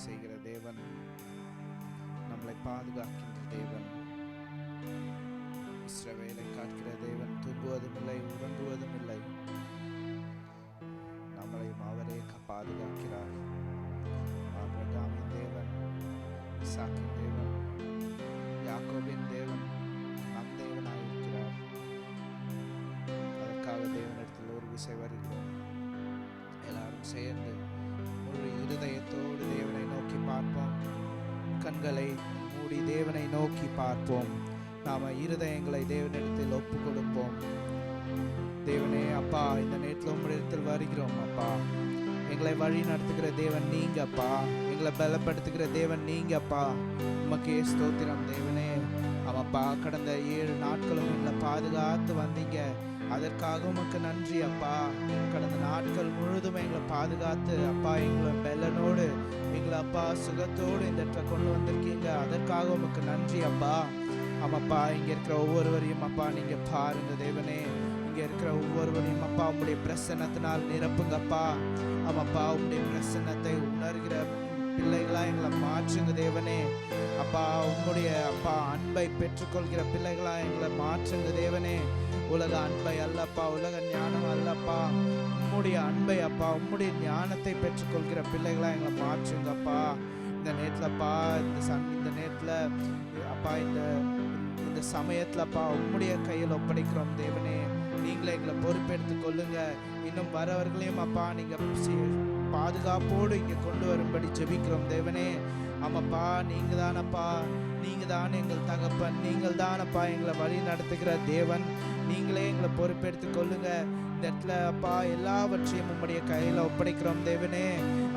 செய்கிற தேவன், நம்மளை பாதுகாக்கின்ற தேவன், இஸ்ரவேலை காக்கிற தேவன், தூங்குவதும் இல்லை உறங்குவதும் இல்லை, நம்மளையும் அவரே பாதுகாக்கிறார். ஆபிரகாமின் தேவன், இசாக்கின் தேவன், யாக்கோபின் தேவன் நம் தேவனாயிருக்கிறார். அதற்காக தேவனிடத்தில் ஒரு விசை வருகிறோம். எல்லாரும் சேர்ந்து முழு இருதயத்தோடு தேவனை நோக்கி பார்ப்போம். கண்களை மூடி தேவனை நோக்கி பார்ப்போம். நாம இருதயங்களை தேவனிடத்தில் ஒப்பு கொடுப்போம். தேவனே, அப்பா, இந்த நேரத்தில் உம்மிடத்தில் வருகிறோம். அப்பா, எங்களை வழி நடத்துகிற தேவன் நீங்க அப்பா, எங்களை பலப்படுத்துகிற தேவன் நீங்க அப்பா. உமக்கே ஸ்தோத்திரம் தேவனே. ஆமாப்பா, கடந்த 7 நாட்களும் எங்களை பாதுகாத்து வந்தீங்க. அதற்காக உமக்கு நன்றி அப்பா. கடந்த நாட்கள் முழுதும் எங்களை பாதுகாத்து அப்பா, எங்களை பெலனோடு எங்களை அப்பா சுகத்தோடு இந்த இடத்துல கொண்டு வந்திருக்கீங்க. அதற்காக உமக்கு நன்றி அப்பா. ஆமாப்பா, இங்க இருக்கிற ஒவ்வொருவரையும் அப்பா நீங்க பாருங்க தேவனே. இங்க இருக்கிற ஒவ்வொருவரையும் அப்பா உங்களுடைய பிரசன்னத்தினால் நிரப்புங்கப்பா. ஆமாப்பா, உங்களுடைய பிரசன்னத்தை உணர்கிற பிள்ளைகளா எங்களை மாற்றுங்க தேவனே. அப்பா, உங்களுடைய அப்பா அன்பை பெற்றுக்கொள்கிற பிள்ளைகளா எங்களை மாற்றுங்க தேவனே. உலக அன்பை அல்லப்பா, உலக ஞானம் அல்லப்பா, உம்முடைய அன்பை அப்பா, உம்முடைய ஞானத்தை பெற்றுக்கொள்கிற பிள்ளைகளா எங்களை மாற்றுங்கப்பா. இந்த நேரத்துலப்பா, இந்த நேரத்துல அப்பா, இந்த சமயத்துலப்பா உம்முடைய கையில் ஒப்படைக்கிறோம் தேவனே. நீங்களே எங்களை பொறுப்பெடுத்து கொள்ளுங்க. இன்னும் வரவர்களையும் அப்பா நீங்க பாதுகாப்போடு இங்க கொண்டு வரும்படி ஜெபிக்கிறோம் தேவனே. ஆமாப்பா, நீங்க தானப்பா, நீங்க தான் எங்கள் தகப்பன், நீங்கள் தானப்பா எங்களை வழி நடத்துகிற தேவன். நீங்களே எங்களை பொறுப்பெடுத்து கொள்ளுங்க. இந்த இடத்துல அப்பா எல்லாவற்றையும் உம்முடைய கையில ஒப்படைக்கிறோம் தேவனே.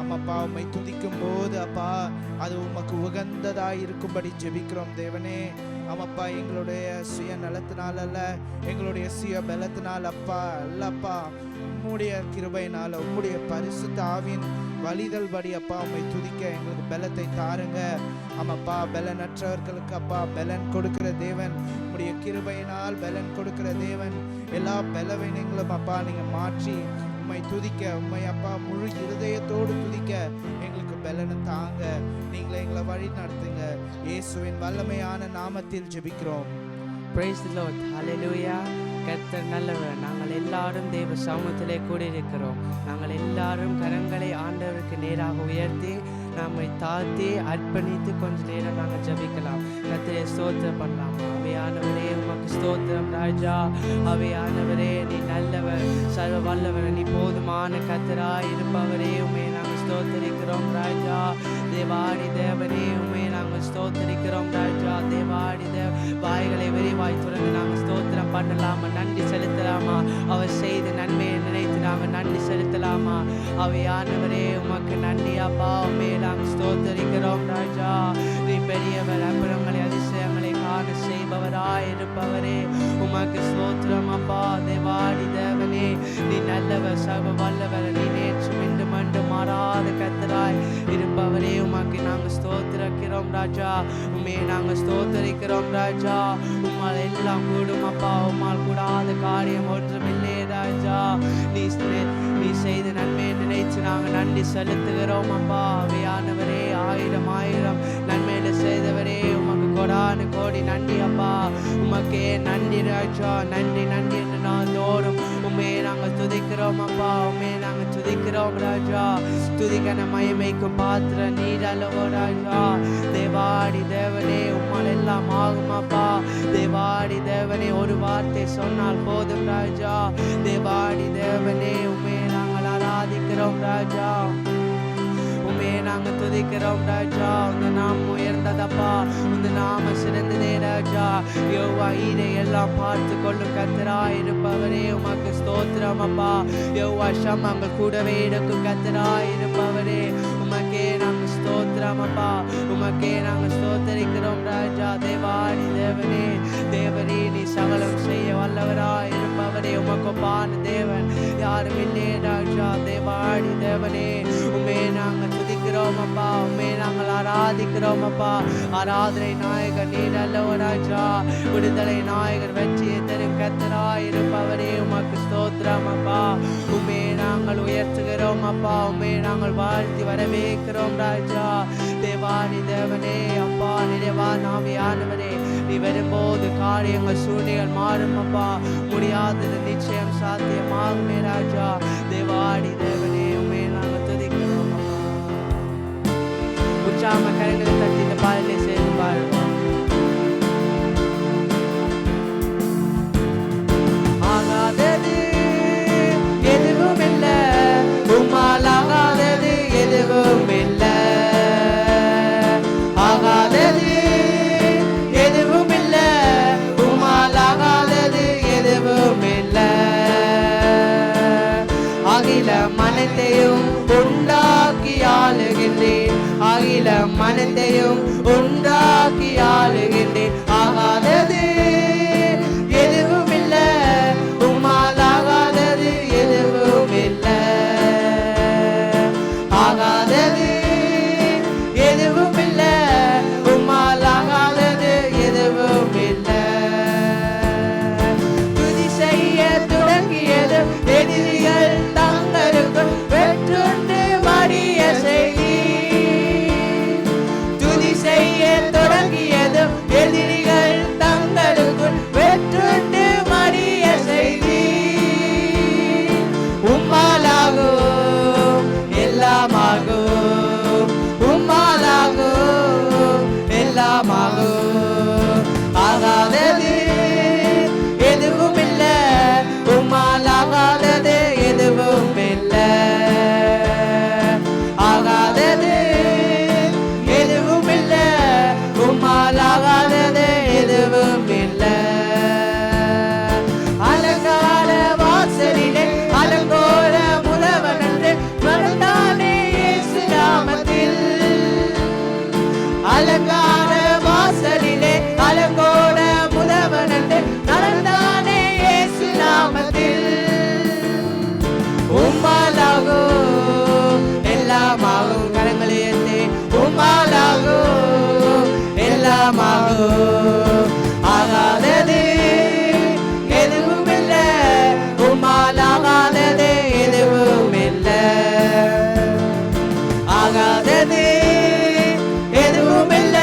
ஆமாப்பா, உம்மை துதிக்கும் போது அப்பா அது உமக்கு உகந்ததாய் இருக்கும்படி ஜெபிக்கிறோம் தேவனே. ஆமாப்பா, எங்களுடைய சுய நலத்தினால் அல்ல, எங்களுடைய சுய பலத்தினால் அப்பா அல்லப்பா, உம்முடைய கிருபையினால உம்முடைய பரிசுத்த ஆவியின் வழிதல் படி அப்பா உம்மை துதிக்க எங்களுக்கு பலத்தை தாருங்க. ஆமாப்பா, பலனற்றவர்களுக்கு அப்பா பலன் கொடுக்கிற தேவன், உம்முடைய கிருபையினால் பலன் கொடுக்கிற தேவன். எல்லா பலவீனங்களும் அப்பா நீங்க மாற்றி உம்மை துதிக்க, உம்மை அப்பா முழு இருதயத்தோடு துதிக்க எங்களுக்கு பலனை தாங்க. நீங்களே எங்களை வழி நடத்துங்க. இயேசுவின் வல்லமையான நாமத்தில் ஜெபிக்கிறோம். Praise the Lord. Hallelujah. கர்த்தர் நல்லவர். நாங்கள் எல்லாரும் தேவ சமூகத்திலே கூடியிருக்கிறோம். நாங்கள் எல்லாரும் கரங்களை ஆண்டவருக்கு நேராக உயர்த்தி நம்மை தாழ்த்தி அர்ப்பணித்து கொஞ்ச நேரம் நாங்கள் ஜெபிக்கலாம். கர்த்தரை ஸ்தோத்திரம் பண்ணலாம். அவையானவரே உமக்கு ஸ்தோத்திரம் ராஜா. அவையானவரே நீ நல்லவர், சர்வ வல்லவர், நீ போதுமான கர்த்தராய் இருப்பவரே உம்மை நாங்கள் ஸ்தோத்திரிக்கிறோம் ராஜா. தேவாடி தேவனே உம்மை நாங்கள் ஸ்தோத்திரிக்கிறோம் ராஜா. தேவாடி வாய்களை விரிவாய் துறந்து நாங்கள் ஸ்தோத்திரம் பண்ணலாமா, நன்றி செலுத்தலாமா? அவர் செய்த நன்மையை நினைத்து நாங்கள் நன்றி செலுத்தலாமா? அவையானவரே உமக்கு நன்றி அப்பா. உம்மை நாங்கள் ஸ்தோத்திரிக்கிறோம் ராஜா. நீ பெரியவர், அற்புதங்களை அதிசயங்களை காண செய்பவராய் இருப்பவரே உமக்கு ஸ்தோத்திரம் அப்பா. தேவாடி தேவனே நீ நல்லவர், சர்வ வல்லவர், நீ நேற்றும் இன்று மண்டு மாறாத கர்த்தராய் இருப்பவரே உமக்கு நாங்கள் ஸ்தோத்திரிக்கிறோம் ராஜா. உம்மை நாங்கள் ஸ்தோத்திரிக்கிறோம் ராஜா. உம்மால் எல்லாம் கூடும் அப்பா, உம்மால் கூடாத காரியம் ஒன்றுமில்லை ராஜா. நீ செய்த நன்மையை நினைச்சு நாங்கள் நன்றி செலுத்துகிறோம் அப்பா. அவையானவரே ஆயிரம் ஆயிரம் நன்மையில செய்தவரே உமக்கு கோடான கோடி நன்றி அப்பா. உமக்கே நன்றி ராஜா. நன்றி நன்றி என்று நான் தோறும் உண்மையை நாங்கள் துதிக்கிறோம் அப்பா. உண்மையை நாங்கள் துதிக்கிறோம் ராஜா. துதிக்கன மகிமைக்கும் பாத்திர நீர் அல்லவோ ராஜா. தேவாடி தேவனே உம்மால் எல்லாம் ஆகும் அப்பா. தேவாடி தேவனே ஒரு வார்த்தை சொன்னால் போதும் ராஜா. தேவாடி தேவனே உம்மையை நாங்கள் ஆராதிக்கிறோம் ராஜா. உம்மையை நாங்கள் துதிக்கிறோம் ராஜா. உங்க நாமம் உயர்ந்ததப்பா, உங்க நாம சிறந்ததே ராஜா. யோவா ஈரை எல்லாம் பார்த்து கொள்ளும் கர்த்தராய் இருப்பவரே உமக்கு ஸ்தோத்திரம் அப்பா. யோவா ஷமாங்கள் கூடவே இருக்கும் கர்த்தராய் இருப்பவரே உமக்கே நாங்கள் ஸ்தோத்திரம் அப்பா. உமக்கே நாங்கள் ஸ்தோத்தரிக்கிறோம் ராஜா. தேவாடி தேவனே தேவனே நீ சகலம் செய்ய வல்லவராய் இருப்பவரே உமக்கொப்பான தேவன் யாரும் இல்லை ராஜா. தேவாடி தேவனே உம்மையை நாங்கள் துதிக்கிறோம் அப்பா. உம்மையை நாங்கள் ஆராதிக்கிறோம் அப்பா. ஆராதனை நாயகர் நீர் அல்லவோ ராஜா. விடுதலை நாயகர் வெற்றியை தரும் கர்த்தராய் இருப்பவரே உமக்கு ஸ்தோத்திரம் அப்பா. உம்மையை நாங்கள் நாங்கள் உயர்த்துகிறோம் அப்பா. உண்மை நாங்கள் வாழ்த்தி வரவேற்கிறோம் ராஜா. தேவானி தேவனே அப்பா, நிறைவா நாவியானவரே, நீ வரும்போது காரியங்கள் சூழ்நிலைகள் மாறும் அப்பா. முடியாதது நிச்சயம் சாத்தியமாகுமே ராஜா. தேவாடி தேவனே, உண்மை நாங்கள் துதிக்கிறோம் அப்பா. உற்சாக கரங்களை தட்டி இந்த பாடலை சேர்ந்து பாடுவோம். ஆகாதது எதுவும் இல்ல, உம்மால் ஆகாதது எதுவும் இல்ல. ஆகாதது எதுவும் இல்ல, உம்மால் ஆகாதது எதுவும் இல்ல. அகில மனத்தையும் உண்டாக்கி ஆளுகின்றேன், அகில மனத்தையும் உண்டாக்கி ஆளுகின்றேன். ஆகாதது எதுவும் இல்ல, உம்மால் ஆகாதது எதுவும் இல்ல. ஆகாதது எதுவும் இல்ல, உம்மால் ஆகாதது எதுவும் இல்ல. துதி செய்ய தொடங்கியது எதிரிகள் தங்களுக்குள் வெற்றுண்டு மடிய செய்தி. துதி செய்ய தொடங்கியது எதிரிகள் தங்களுக்குள் வெற்றுண்டு மடிய செய்தி. உம்மாலாகும் எல்லாமாகும், உம்மாலாகும் எல்லாமாகும். ஆகாதது எதுவும் இல்ல, உம்மால் ஆகாதது எதுவும் இல்ல. ஆகாதது எதுவும் இல்ல, உம்மால் ஆகாதது எதுவும் இல்ல. அலங்கார வாசலிலே அலங்கோல முதவனன்று மறந்தானே இயேசு நாமத்தில். அலங்கார வாசலிலே அலங்கோல முதவனன்று நடந்தானே இயேசு நாமத்தில். உம்மாலாகும் எல்லாமாகும், கரங்களை ஏந்தி உம்மாலாகும் எல்லாமாகும். ஆகாதது எதுவும் இல்ல, உம்மால் ஆகாதது எதுவும் இல்ல. ஆகாதது எதுவும் இல்ல,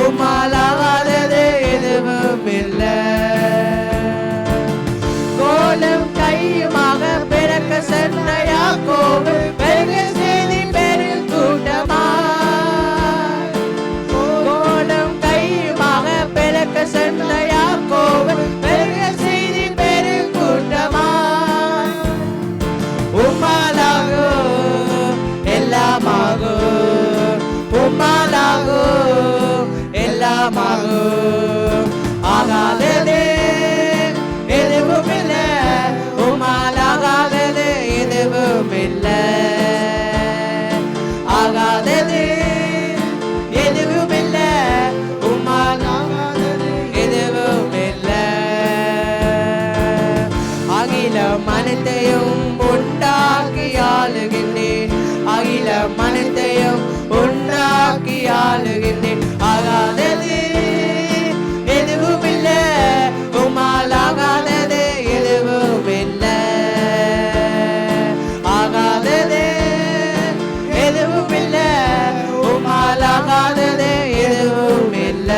உம்மால் ஆகாதது எதுவும் இல்ல. கோலும் கையுமாக பிறக்க சென்ற யாக்கோபு பெருக செய்தி பெருங்கூட்டமாய். கோலும் கையுமாக பிறக்க சென்ற யாக்கோபு பெருக செய்தி பெருங்கூட்டமாய். உம்மாலாகும் எல்லாமாகும், உம்மாலாகும் எல்லாமாகும். ஆகாதது எதுவும் இல்ல, உம்மால் ஆகாதது எதுவும் இல்ல. ஆகாதது எதுவும் இல்ல, உம்மால் ஆகாதது எதுவும் இல்ல. அகில மனத்தையும் உண்டாக்கி ஆளுகின்றேன், அகில மனத்தையும் உண்டாக்கி ஆளுகின்றேன். ஆகாதது எதுவும் இல்ல, உம்மால் ஆகாதது எதுவும் இல்ல. ஆகாதது எதுவும் இல்ல, உம்மால் ஆகாதது எதுவும் இல்ல.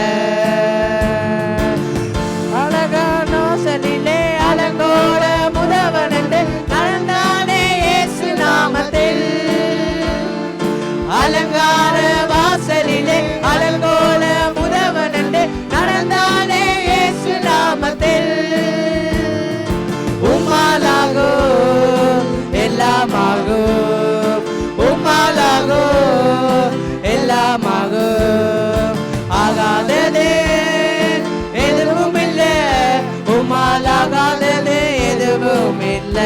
அழகான வாசலிலே அலங்கோல முதவனன்று நடந்தானே இயேசு நாமத்தில். அலங்கார வாசலிலே அலங்கோல முதவனன்று நடந்தானே இயேசு நாமத்தில். உம்மாலாகும் எல்லாமாகும், உம்மாலாகும் எல்லாமாகும். ஆகாதது எதுவும் இல்ல, உம்மால் ஆகாதது எதுவும் இல்ல.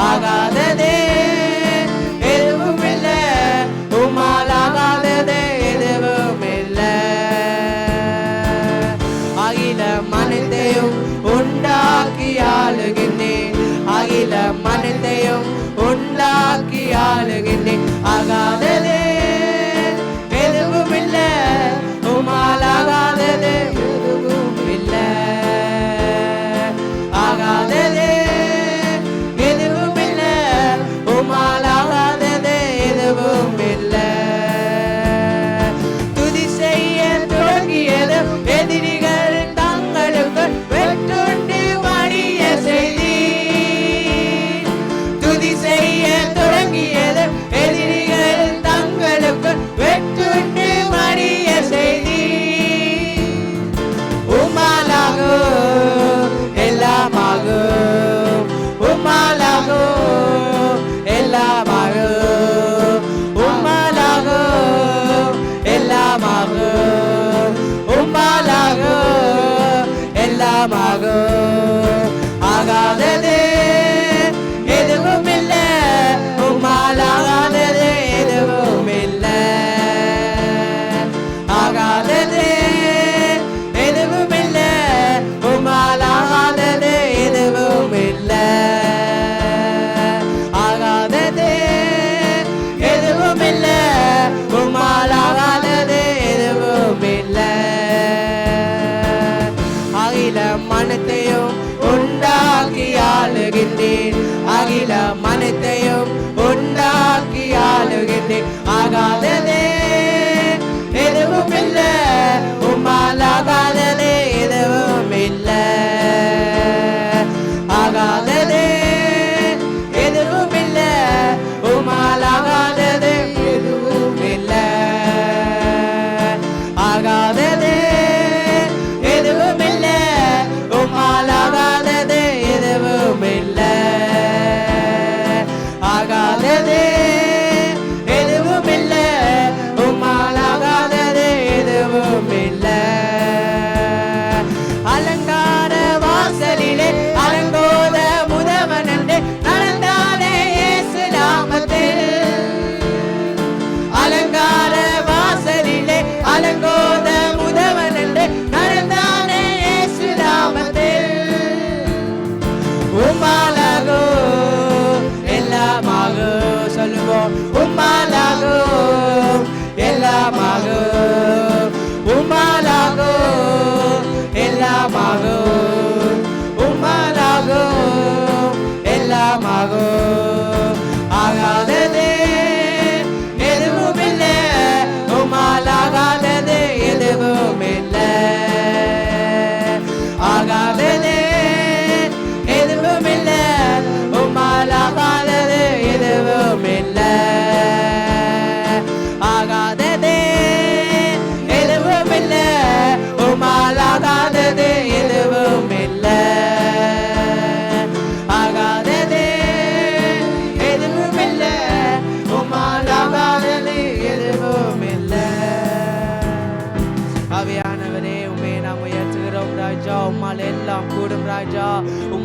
ஆகாதது எதுவும் இல்ல, உம்மால் ஆகாதது எதுவும் இல்ல. அகில மனத்தையும் உண்டாக்கி ஆளுகின்றேன், அகில மனத்தையும் உண்டாக்கி ஆளுகின்றேன். ஆகாதது எதுவும் இல்ல, உம்மால் ஆகாதது எதுவும் இல்ல. ஆகாதது எதுவும்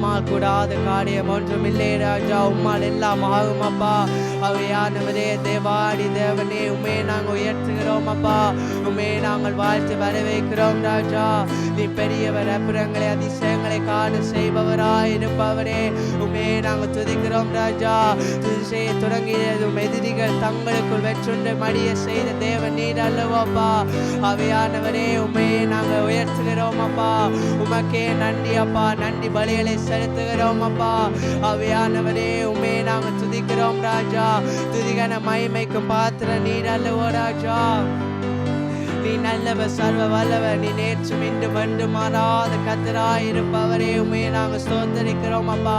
உம்மால் கூடாத காரியம் ஒன்றும் இல்லை ராஜா. உம்மால் எல்லாம் ஆகும் அப்பா. அவையானவரே தேவாடி தேவனே உம்மே நாங்கள் உயர்த்துகிறோம் அப்பா. உம்மே நாங்கள் வாழ்த்து வரவேற்கிறோம் ராஜா. நீ பெரியவர், அப்புறங்களை அதிசயங்களை காண செய்பவராய் இருப்பவரே உம்மே நாங்கள் துதிக்கிறோம் ராஜா. துதி செய்ய தொடங்கியதும் எதிரிகள் தங்களுக்குள் வெற்றுண்டு மடிய செய்த தேவன் நீர் அல்லவாப்பா. அவையானவரே உம்மே நாங்கள் உயர்த்துகிறோம் அப்பா. உமக்கே நன்றி அப்பா. நன்றி பலிகளை செலுத்துகிறோம் அப்பா. அவையானவரே உம்மே நாங்கள் துதிக்கிறோம் ராஜா. துதிகன மகிமைக்கும் பாத்திர நீர் அல்லவோ ராஜா. நீ நல்லவர், சர்வ வல்லவர். நீ நேற்றும் இன்றும் என்றும் மாறாத கர்த்தராய் இருப்பவரே உம்மை நாங்கள் ஸ்தோத்தரிக்கிறோம் அப்பா.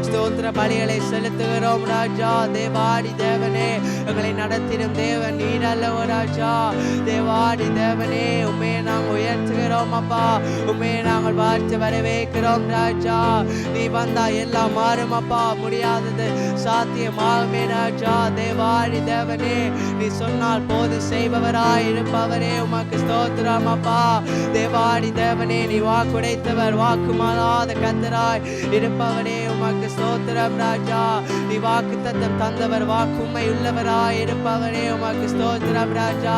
ஸ்தோத்திர பலிகளை செலுத்துகிறோம் ராஜா. தேவாடி தேவனே எங்களை நடத்திடும் தேவன் நீர் அல்லவோ ராஜா. தேவாடி தேவனே உம்மை நாங்கள் உயர்த்துகிறோம் அப்பா. உம்மை நாங்கள் வாழ்த்து வரவேற்கிறோம் ராஜா. நீ வந்தா எல்லாம் மாறும் அப்பா. முடியாதது சாத்தியமாகுமே ராஜா. தேவாடி தேவனே நீ சொன்னால் போது செய்பவராய் இருப்பவரே உமக்கு ஸ்தோத்திரம் அப்பா. தேவாடி தேவனே நீ வாக்குடைத்தவர், வாக்கு மாறாத கர்த்தராய் இருப்பவரே உமக்கு ஸ்தோத்திரம் ராஜா. நீ வாக்கு தத்தம் தந்தவர், வாக்குமை உள்ளவராய் இருப்பவரே உமக்கு ஸ்தோத்திரம் ராஜா.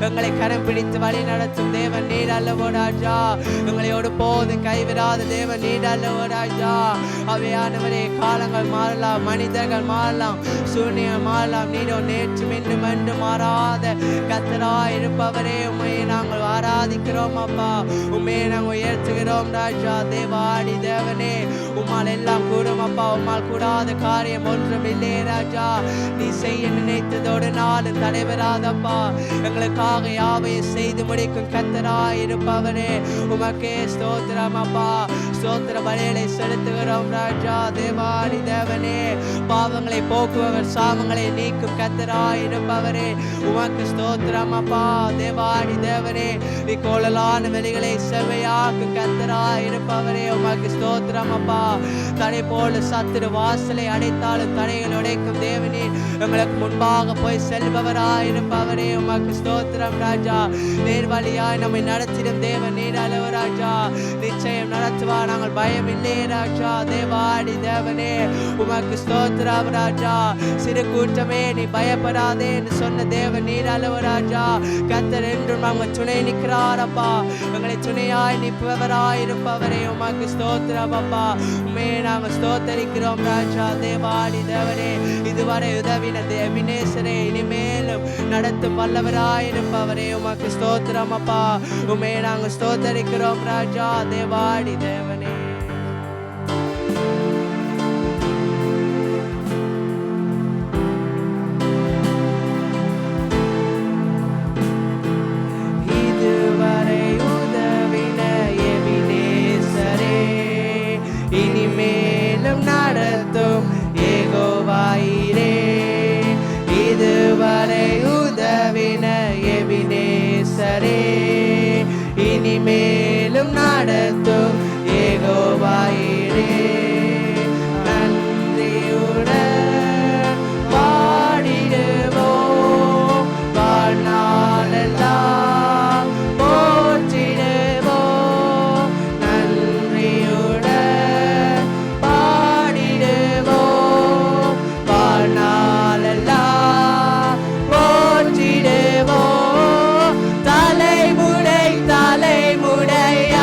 எங்களை கரம் பிடித்து வழி நடத்தும் தேவன் நீர் அல்லவோ ராஜா. எங்களை ஒரு போது கைவிடாத தேவன் நீர் அல்லவோ ராஜா. அவையானவரே காலங்கள் மாறலாம், மனிதர்கள் மாறலாம், சூழ்நிலை மாறலாம், நீரோ நேற்றும் இன்றும் என்று மாறாத கர்த்தராய் இருப்பவரே உம்மை நாங்கள் ஆராதிக்கிறோம் அப்பா. உம்மை நாங்கள் உயர்த்துகிறோம் ராஜா. தேவாடி தேவனே உம்மால் எல்லாம் கூடும் அப்பா. உம்மால் கூடாத காரியம் ஒன்றும் இல்லை ராஜா. நீ செய்ய நினைத்ததோடு நாளும் தடைபெறாதப்பா. எங்களுக்காக யாவையும் செய்து முடிக்கும் கர்த்தராய் இருப்பவரே உமக்கே ஸ்தோத்திரம் அப்பா. ஸ்தோத்திர பலிகளை செலுத்துகிறோம் ராஜா. தேவாடி தேவனே பாவங்களை போக்குபவர், சாமங்களை நீக்கும் கர்த்தராய் இருப்பவரே உமக்கு ஸ்தோத்திரம் அப்பா. தேவாடி தேவனே நீ கோலலான வெளிகளை செவ்வையாக்கும் கர்த்தராய் இருப்பவரே உமக்கு ஸ்தோத்திரம் அப்பா. தடை போல சத்துரு வாசலை அடைத்தாலும் தடைகள் உடைக்கும் தேவனே எங்களுக்கு முன்பாக போய் செல்பவராய் இருப்பவரே உமக்கு ஸ்தோத்திரம் ராஜா. நேர்வழியாய் நம்மை நடத்திடும் தேவன் நீர் அல்லவோ ராஜா. நிச்சயம் நடத்துவா, நாங்கள் பயம் இல்லை ராஜா. தேவாடி தேவனே உமக்கு ஸ்தோத்திரம் ராஜா. சிறு கூட்டமே நீ பயப்படாதே என்று சொன்ன தேவன் நீர் அல்லவோ ராஜா. கர்த்தர் என்றும் நாங்கள் துணை நிற்கிறார் அப்பா. எங்களை துணையாய் நிற்பவராய் இருப்பவரே உமக்கு ஸ்தோத்திரம் அப்பா. உம்மே நாங்கள் ஸ்தோத்தரிக்கிறோம் ராஜா. தேவாடி தேவனே இதுவரை உதவின தேவினேசரே இனிமேலும் நடத்தும் வல்லவராய் இருப்பவரே உமக்கு ஸ்தோத்திரம் அப்பா. உம்மே நாங்கள் ஸ்தோத்தரிக்கிறோம் ராஜா. தேவாடி தேவனே இனிமேலும் நடத்தும் ஏகோவாயிரே. இதுவரை உதவின எபினேசரே இனிமேலும் நடத்தும் ஏகோவாயிரே. நன்றியுடன் பாடிடுவோம், வாழ்நாளெல்லாம் போற்றிடுவோம். நன்றியுடன் பாடிடுவோம், வாழ்நாளெல்லாம் போற்றிடுவோம். தலைமுறை தலைமுறையாய்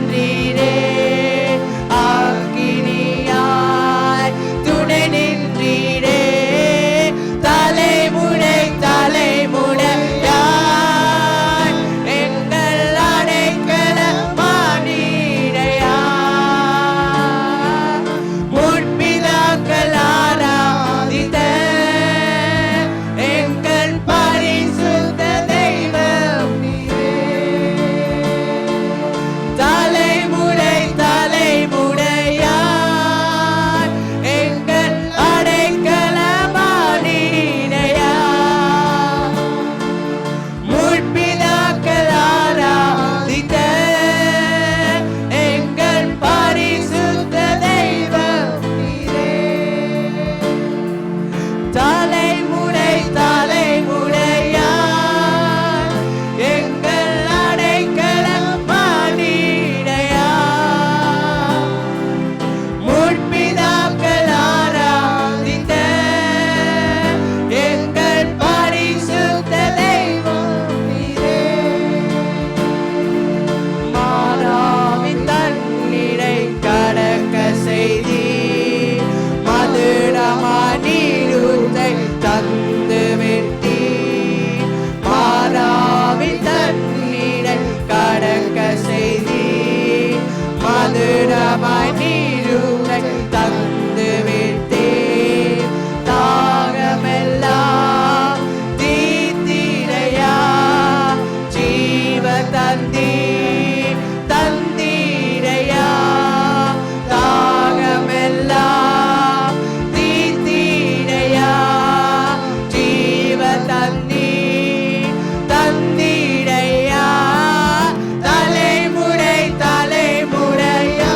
நின்றீரே அக்கினியாய் துணை நின்றீரே தலைமுறை தலைமுறையாய் எங்கள் அடைக்கலமானீரையா முற்பிதாக்கள் ஆராதித்த எங்கள் பரிசுத்த தெய்வம் நீரே தலைமுறை தலைமுறையாய் எங்கள் அடைக்கலமானீரையா முற்பிதாக்கள் ஆராதித்த எங்கள் பரிசுத்த தெய்வம் நீரே தலைமுறை தலைமுறையாய் எங்கள் அடைக்கலமானீரையா முற்பிதாக்கள் ஆராதித்த எங்கள் பரிசுத்த தெய்வம் நீரே மாறாவின் தண்ணீரை கடக்க செய்தி மதுரமா நீரூற்றை தந்து விட்டி மாறாவின் தண்ணீரை கடக்க செய்தி மதுரமாய் நீரூற்றை தந்து விட்டி தாகமெல்லாம் தீர்த்தீரையா ஜீவ தந்தீரையா தாகமெல்லாம் தீர்த்தீரையா ஜீவ தந்தீரையா தலைமுறை தலைமுறையா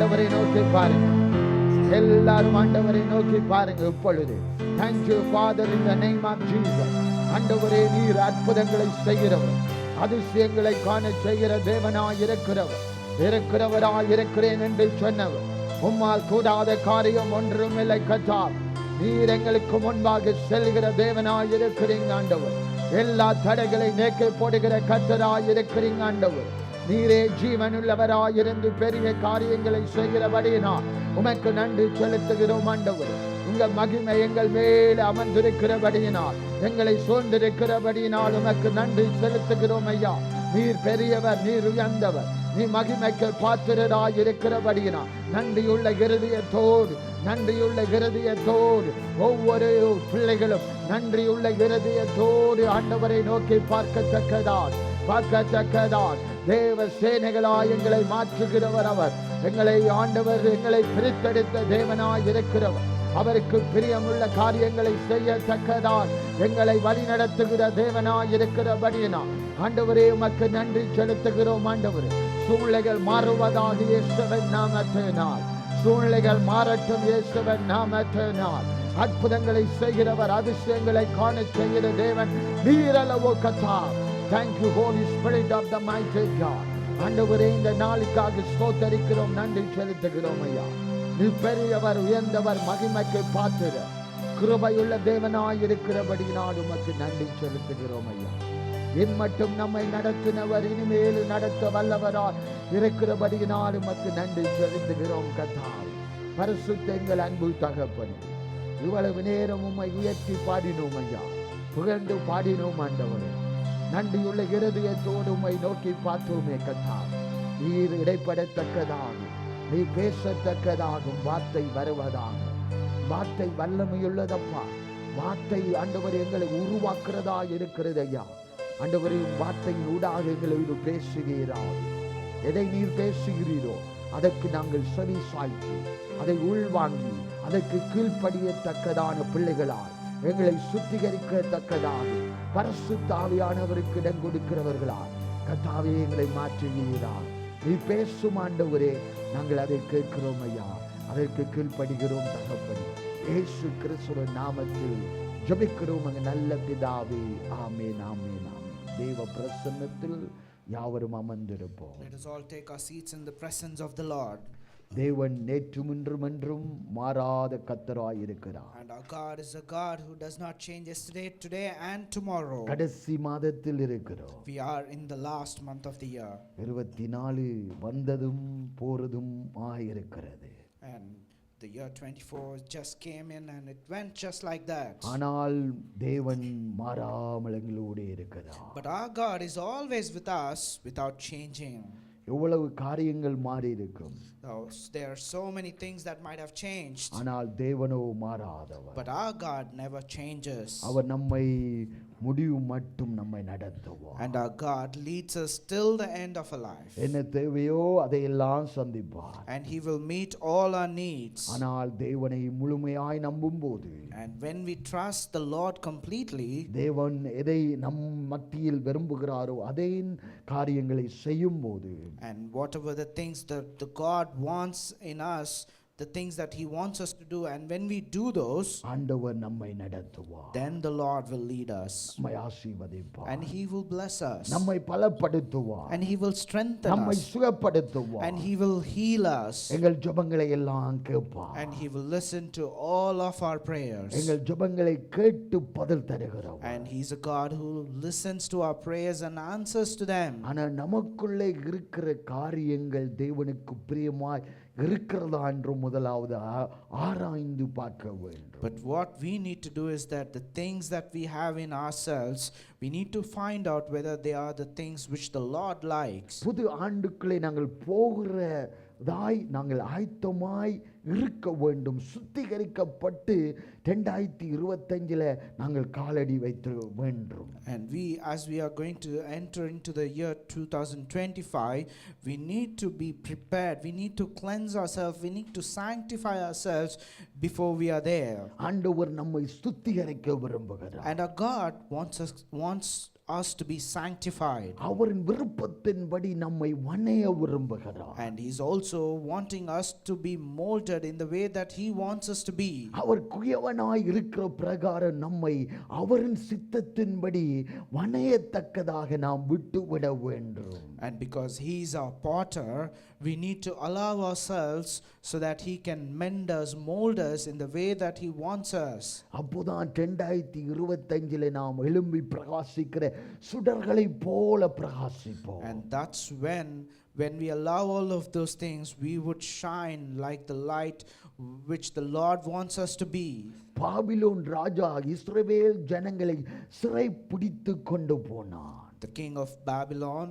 ஆண்டவரை நோக்கி பாருங்க. எல்லாரும் ஆண்டவரை நோக்கி பாருங்க இப்பொழுது. Thank you Father in the name of Jesus. ஆண்டவரே, நீர் அற்புதங்களை செய்கிறவர், அதிசயங்களை காண செய்கிற தேவனாய் இருக்கிறவராய் இருக்கிறேன் என்று சொன்னவர். உம்மால் கூடாத காரியம் ஒன்றும் இல்லை கர்த்தாவே. நீர் எங்களுக்கு முன்பாக செல்கிற தேவனாய் இருக்கிறீங்க ஆண்டவர். எல்லா தடைகளை நீக்கி போடுகிற கர்த்தராய் இருக்கிறீங்க ஆண்டவர். நீரே ஜீவனுள்ளவராய் இருந்து பெரிய காரியங்களை செய்கிறபடியினால் உமக்கு நன்றி செலுத்துகிறோம் ஆண்டவர். உங்க மகிமை எங்கள் மேல் அமர்ந்திருக்கிறபடியினால், எங்களை சூழ்ந்திருக்கிறபடியினால் உமக்கு நன்றி செலுத்துகிறோம் ஐயா. நீர் பெரியவர், நீர் உயர்ந்தவர், நீ மகிமைக்கு பாத்திரராய் இருக்கிறபடியினால் நன்றியுள்ள இருதயத்தோடு ஒவ்வொரு பிள்ளைகளும் நன்றியுள்ள இருதயத்தோடு ஆண்டவரை நோக்கி பார்க்கத்தக்கதான் தேவ சேனைகளாய் எங்களை மாற்றுகிறவர் அவர். எங்களை ஆண்டவர், எங்களை பிரித்தெடுத்த தேவனாய் இருக்கிறவர். அவருக்கு பிரியமுள்ள காரியங்களை செய்யத்தக்கதான் எங்களை வழிநடத்துகிற தேவனாய் இருக்கிறபடியினால் ஆண்டவரே உமக்கு நன்றி செலுத்துகிறோம் ஆண்டவரே. சூழ்நிலைகள் மாறுவதாக இயேசுவின் நாமத்தினால், சூழ்நிலைகள் மாறட்டும் இயேசுவின் நாமத்தினால். அற்புதங்களை செய்கிறவர், அதிசயங்களை காண செய்கிற தேவன் நீரளவோ கர்த்தாவே. Thank you Holy Spirit of the mighty God. ஆண்டவரே, இந்த நாளுக்காக ஸ்தோத்திரிக்கிறோம், நன்றி செலுத்துகிறோம் ஐயா. நீ பெரியவர், உயர்ந்தவர், மகிமைக்கு பாத்திர கிருபையுள்ள தேவனாய் இருக்கிறபடியினால் உமக்கு நன்றி செலுத்துகிறோம் ஐயா. என் மட்டும் நம்மை நடத்தினவர் இனிமேல் நடத்த வல்லவராய் இருக்கிறபடியினால் உமக்கு நன்றி செலுத்துகிறோம் கர்த்தாவே. பரிசுத்த எங்கள் அன்பு தகப்பனே, இவ்வளவு நேரம் உம்மை உயர்த்தி பாடினோம் ஐயா, புகழ்ந்து பாடினோம் ஆண்டவரே. நன்றியுள்ள இருதயத்தோடு உம்மை நோக்கி பார்த்தோமே கர்த்தாவே. நீர் இடைப்படத்தக்கதாக, நீ பேசத்தக்கதாகும் வார்த்தை வருவதாக. வார்த்தை வல்லமையுள்ளதப்பா. வார்த்தை ஆண்டவர் எங்களை உருவாக்குறதா இருக்கிறது ஐயா. ஆண்டவரே, வார்த்தையின் ஊடாக எங்களோடு பேசுகிறீராக. எதை நீர் பேசுகிறீரோ அதற்கு நாங்கள் செவி சாய்த்து அதை உள்வாங்கி அதற்கு கீழ்ப்படியத்தக்கதான பிள்ளைகளால் எங்களை சுத்திகரிக்கத்தக்கதாக பரிசுத்த ஆவியானவருக்கு இடம் கொடுக்கிறவர்களால் கர்த்தாவே எங்களை மாற்றுகிறீராக. நீ பேசும் ஆண்டவரே, நாங்கள் அதை கேட்கிறோம் ஐயா, அதற்கு கீழ்ப்படுகிறோம் தகப்பனே. இயேசு கிறிஸ்துவின் நாமத்தில் ஜெபிக்கிறோம் எங்கள் நல்ல பிதாவே. ஆமென், ஆமென், ஆமென். தேவ பிரசன்னத்தில் யாவரும் அமர்ந்திருப்போம். Let us all take our seats in the presence of the Lord. தேவன் நேற்றும் இன்றும் என்றும் மாறாத கர்த்தராய் இருக்கிறார். And our God is a God who does not change yesterday, today and tomorrow. கடைசி மாதத்தில் இருக்கிறோம். We are in the last month of the year. 24 வந்ததும் போறதும் ஆயிருக்கிறது. And the year 24 just came in and it went just like that. ஆனால் தேவன் மாறாமல் எங்களோடு இருக்கிறார். But our God is always with us without changing. எவ்வளவு காரியங்கள் மாறி இருக்கும். There are so many things that might have changed. ஆனால் தேவனோ மாறாதவர். But our God never changes. அவர் நம்மை முடிவு மட்டும் நம்மை நடத்துவார். And our God leads us till the end of our life. என்ன தேவையோ அதையெல்லாம் சந்திப்பார். And he will meet all our needs. ஆனால் தேவனை முழுமையாய் நம்பும்போது, and when we trust the Lord completely, தேவன் எதை நம் மத்தியில் விரும்புகிறாரோ அதே காரியங்களை செய்யும்போது, and whatever the things that the God wants in us, the things that he wants us to do, and when we do those, ஆண்டவர் நம்மை நடத்துவார். then the Lord will lead us, நம்மை ஆசீர்வதிப்பார். and he will bless us, நம்மை பலப்படுத்துவார். and he will strengthen நம்மை us, சுகப்படுத்துவார். and he will heal us, எங்கள் ஜெபங்களை எல்லாம் கேட்பார். and he will listen to all of our prayers, எங்கள் ஜெபங்களை கேட்டு பதில் தருகிறவர். and he's a God who listens to our prayers and answers to them. ஆனா நமக்குள்ளே இருக்கிற காரியங்கள் தேவனுக்கு பிரியமாய் இருக்கிறதா என்று முதலாவது ஆராய்ந்து பார்க்க வேண்டும். But what we need to do is that the things that we have in ourselves, we need to find out whether they are the things which the Lord likes. புது ஆண்டுக்குள்ளே நாங்கள் போகிறதாய் நாங்கள் ஆயத்தமாய் இருக்க வேண்டும். சுத்திகரிக்கப்பட்டு 2025 நாங்கள் காலடி வைத்து வேண்டும். And as we are going to enter into the year 2025, we need to be prepared. We need to cleanse ourselves. We need to sanctify ourselves before we are there. ஆண்டவர் நம்மை சுத்திகரிக்க விரும்புகிறார். And our God wants us to be sanctified. அவரின் விருப்பத்தின்படி நம்மை வணைய விரும்புகிறார். And he's also wanting us to be molded in the way that he wants us to be. அவர் குயவனாய் இருக்கிற பிரகாரம் நம்மை அவரின் சித்தத்தின்படி வணையத்தக்கதாக நாம் விட்டுவிட வேண்டும். And because he is our potter, we need to allow ourselves so that he can mend us, mold us in the way that he wants us. அப்போதான் 2025 நாம் எழும்பி பிரகாசிக்கிற சுடர்களை போல பிரகாசிப்போம். And that's when we allow all of those things, we would shine like the light which the Lord wants us to be. Babylon ராஜா Israel ஜனங்களை சிறை பிடித்து கொண்டு போனான். The king of Babylon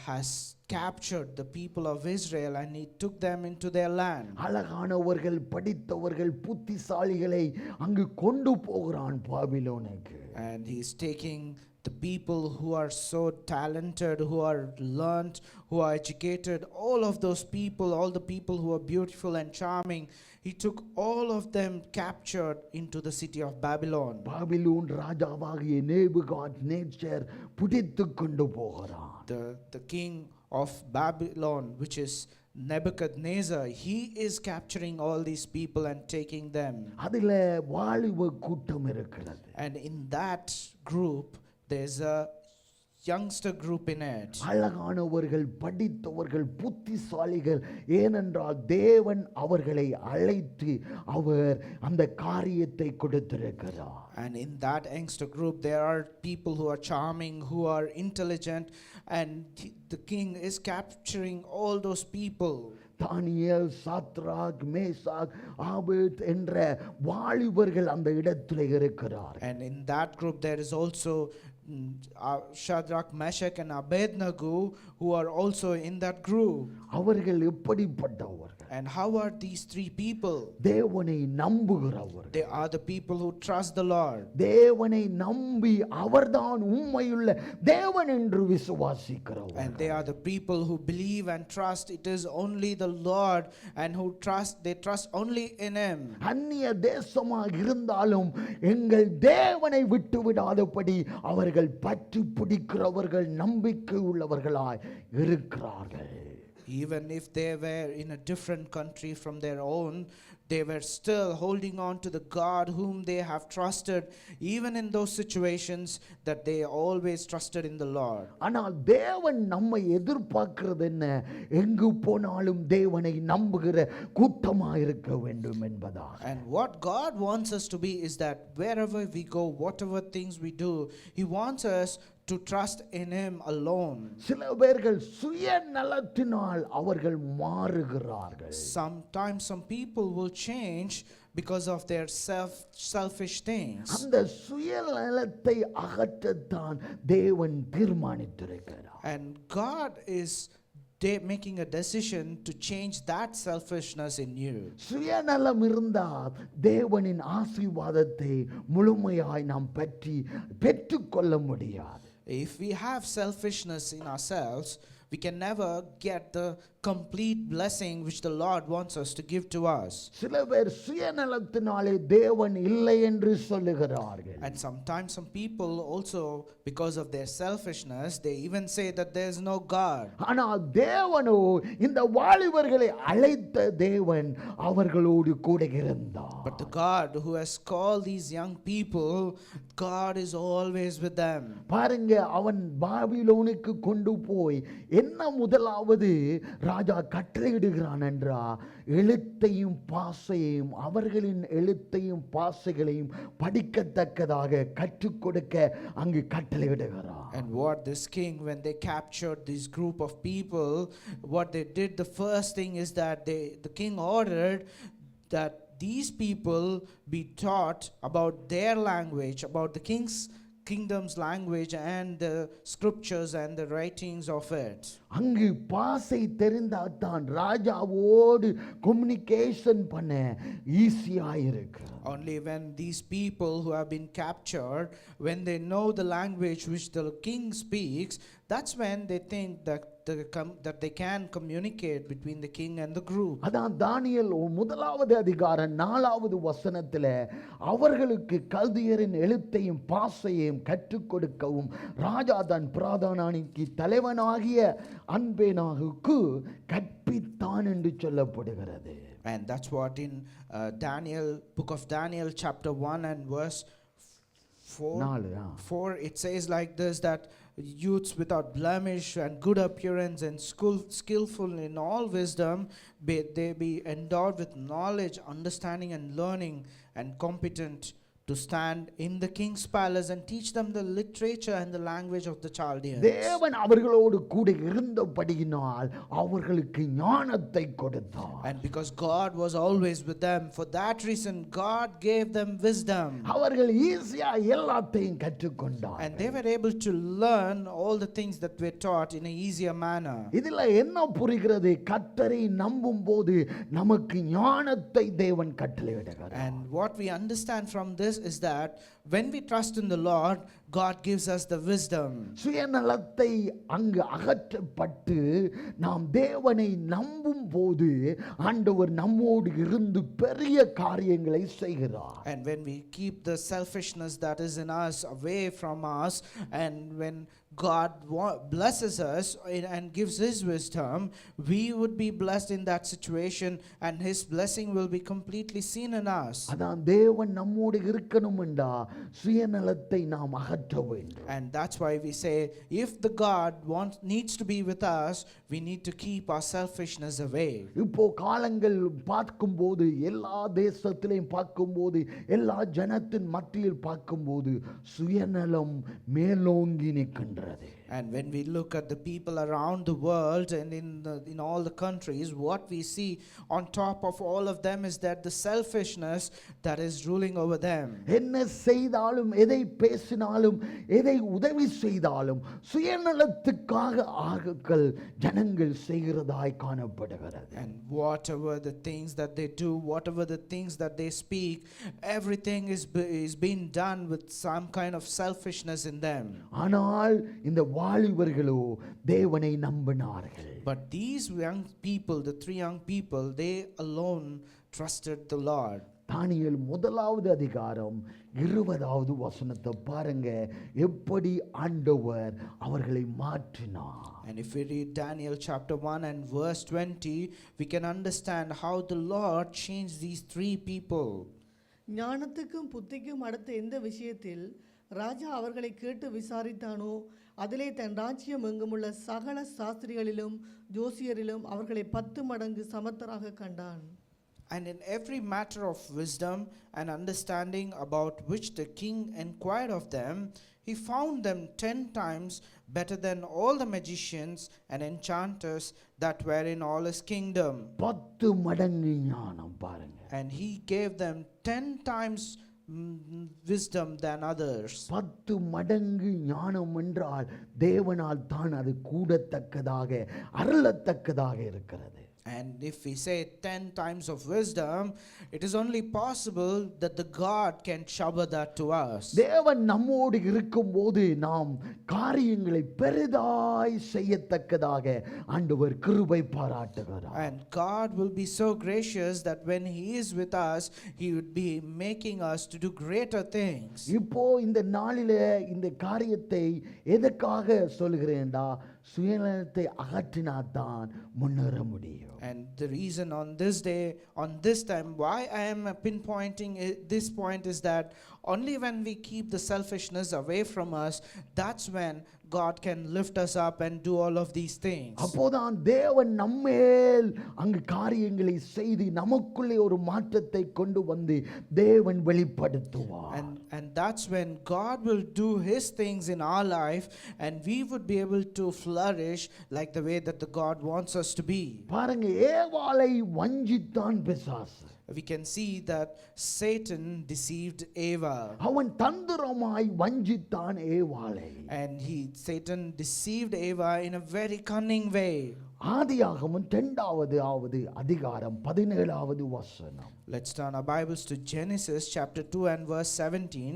has captured the people of Israel and he took them into their land. அழகானவர்கள் படித்தவர்கள் புத்திசாலிகளை அங்கு கொண்டு போகிறான் பாபிலோனுக்கு. And he is taking the people who are so talented, who are learned, who are educated, all of those people, all the people who are beautiful and charming, he took all of them captured into the city of Babylon. Babylon ராஜாவாகிய Nebuchadnezzar பிடித்து கொண்டு போகிறான். The king of Babylon, which is Nebuchadnezzar, he is capturing all these people and taking them. அதில வாலிப கூட்டம் இருக்கிறது. And in that group there's a youngster group in it. அழகானவர்கள் படித்தவர்கள் புத்திசாலிகள், ஏனென்றால் தேவன் அவர்களை அழைத்து அவர் அந்த காரியத்தை கொடுத்திருக்கிறார். And in that youngster group there are people who are charming, who are intelligent, and the king is capturing all those people. Daniel, Shadrach, Meshach, ஆபேத் என்ற வாலிபர்கள் அந்த இடத்தில் இருக்கிறார். And in that group there is also Shadrach, Meshach and Abednego who are also in that group. அவர்கள் எப்படிப்பட்டவர்கள்? And how are these three people? தேவனை நம்புகிறவர்கள். They are the people who trust the Lord. தேவனை நம்பி அவர்தான் உண்மையுள்ள தேவன் என்று விசுவாசிக்கிறவர்கள். And they are the people who believe and trust it is only the Lord, and who they trust only in him. அந்நிய தேசமாக இருந்தாலும் எங்கள் தேவனை விட்டு விடாதபடி அவர்கள் பற்றி பிடிக்கிறவர்கள், நம்பிக்கை உள்ளவர்களாய் இருக்கிறார்கள். Even if they were in a different country from their own, they were still holding on to the God whom they have trusted, even in those situations that they always trusted in the Lord. ஆனால் தேவன் நம்மை எதிர்பார்க்கிறது என்ன? எங்கு போனாலும் தேவனை நம்புகிற கூட்டமாக இருக்க வேண்டும் என்பதாக. And what God wants us to be is that wherever we go, whatever things we do, he wants us to trust in him alone. சில பேர்கள் சுயநலத்தினால் அவர்கள் மாறுகிறார்கள். Sometimes some people will change because of their selfish things. அந்த சுயநலத்தை அகற்றத்தான் தேவன் தீர்மானித்திருக்கிறார். And God is making a decision to change that selfishness in you. சுயநலம் இருந்தால் தேவனின் ஆசீர்வாதத்தை முழுமையாய் நாம் பெற்றுக்கொள்ள முடியாது. If we have selfishness in ourselves, we can never get the complete blessing which the Lord wants us to give to us. சில பேர் சுயநலத்தினாலே தேவன் இல்லை என்று சொல்லுகிறார்கள். And sometimes some people also, because of their selfishness, they even say that there is no God. ஆனால் தேவனோ இந்த வாலிபர்களை அழைத்த தேவன் அவர்களோடு கூட இருந்தார். But the God who has called these young people, God is always with them. பாருங்க, அவன் பாபிலோனுக்கு கொண்டு போய் என்ன முதலாவது ராஜா கட்டளையிடுகிறான் என்றா, எழுத்தையும் பாசையையும் அவர்களின் எழுத்தையும் பாசைகளையும் படிக்கத்தக்கதாக கற்றுக் கொடுக்க அங்கு கட்டளையிடுகிறான். And what this king, when they captured this group of people, what they did, the first thing is that the king ordered that these people be taught about their language, about the kingdom's language and the scriptures and the writings of it. அங்கு பாசை தெரிந்தால் தான் ராஜாவோடு communication பண்ண ஈஸியா இருக்கு. Only when these people who have been captured, when they know the language which the king speaks, that's when they think that they can communicate between the king and the group. அதான் தானியேல் முதலாவது அதிகாரம் 4வது வசனத்தில் அவர்களுக்கு கல்தியரின் எழுத்தையும் பாசையையும் கற்றுக் கொடுக்கவும் ராஜா தன் பிரதானிக்கு தலைவனாகிய அன்பேனாகுக்கு கற்பித்தான் என்று சொல்லப்படுகிறது. And that's what in book of Daniel chapter 1 and verse 4 it says like this, that youths without blemish and good appearance and skillful in all wisdom, they be endowed with knowledge, understanding and learning, and competent to stand in the king's palace and teach them the literature and the language of the Chaldeans. தேவன் அவர்களோடு கூட இருந்தபடியினால் அவர்களுக்கு ஞானத்தை கொடுத்தார். And because God was always with them, for that reason God gave them wisdom. அவர்கள் ஈஸியா எல்லாத்தையும் கற்றுக்கொண்டார். And they were able to learn all the things that were taught in an easier manner. இதில என்ன புரிகிறது? கர்த்தரை நம்பும்போது நமக்கு ஞானத்தை தேவன் கட்டளையிடுகிறார். And what we understand from this is that when we trust in the Lord, God gives us the wisdom. சுயநலத்தை அங்கு அகற்றப்பட்டு நாம் தேவனை நம்பும்போது ஆண்டவர் நம்மோடு இருந்து பெரிய காரியங்களை செய்கிறார். And when we keep the selfishness that is in us away from us, and when God blesses us and gives His wisdom, we would be blessed in that situation, and His blessing will be completely seen in us. அதான் தேவன் நம்மோடு இருக்கணும்டா சுயநலத்தை நாம் அகற்ற வேண்டும். And that's why we say, if the God needs to be with us, we need to keep our selfishness away. இப்போ காலங்கள் பார்க்கும்போது எல்லா தேசத்திலையும் பார்க்கும்போது எல்லா ஜனத்தின் மத்தியில் பார்க்கும்போது சுயநலம் மேலோங்கி நிற்கின்றது. And when we look at the people around the world and in all the countries, what we see on top of all of them is that the selfishness that is ruling over them. என்ன செய்தாலும் எதை பேசினாலும் எதை உதவி செய்தாலும் சுயநலத்துக்காக ஆகங்கள் ஜனங்கள் செய்கிறதாய் காணப்படுகிறது. And whatever the things that they do, whatever the things that they speak, everything is being done with some kind of selfishness in them. ஆனால் இந்த வாலிபர்களோ தேவனை நம்பினார்கள். But these young people, the 3 young people, they alone trusted the Lord. தானியேல் முதலாவது அதிகாரம் 20வது வசனத்தை பாருங்க, எப்படி ஆண்டவர் அவர்களை மாற்றினார். And if we read Daniel chapter 1 and verse 20, we can understand how the Lord changed these 3 people. ஞானத்துக்கும் புத்திக்கும் அடுத்த எந்த விஷயத்தில் ராஜா அவர்களை கேட்டு விசாரித்தானோ அதிலே தன் ராஜ்யம் எங்குமுள்ள சகல சாஸ்திரிகளிலும் ஜோசியரிலும் அவர்களை 10 மடங்கு சமத்தராக கண்டான். And in every matter of wisdom and understanding about which the king inquired of them, he found them 10 times better than all the magicians and enchanters that were in all his kingdom. 10 மடங்கு ஞானம் பாருங்க. And he gave them 10 times wisdom than others. 10 மடங்கு ஞானம் என்றால் தேவனால் தான் அது கூடத்தக்கதாக அருளத்தக்கதாக இருக்கிறது. And if we say 10 times of wisdom, it is only possible that the God can shower that to us. தேவன் நம்மோடு இருக்கும்போது நாம் காரியங்களை பெரிதாய் செய்யத்தக்கதாக ஆண்டவர் கிருபை பாராட்டுகிறார். And God will be so gracious that when He is with us, He would be making us to do greater things. இப்போ இந்த நாளிலே இந்த காரியத்தை எதற்காக சொல்கிறேன்டா, சுயநலத்தை அகற்றினாதான் முன்னேற முடியும். And the reason on this day, on this time, why I am pinpointing this point is that only when we keep the selfishness away from us, that's when God can lift us up and do all of these things. அப்போதான் தேவன் நம்மேல் அங்கு காரியங்களை செய்து நமக்குள்ளே ஒரு மாற்றத்தை கொண்டு வந்து தேவன் வெளிப்படுத்துவார். And that's when God will do His things in our life, and we would be able to flourish like the way that the God wants us to be. பாருங்க, ஏவாளை வஞ்சித்தான் பிசாசு. We can see that Satan deceived Eva. அவன் தந்திரமாய் வஞ்சித்தான் ஏவாளை. And Satan deceived Eva in a very cunning way. ஆதியாகமம் 2வது அதிகாரம் 17வது வசனம். Let's turn our Bibles to Genesis chapter 2 and verse 17.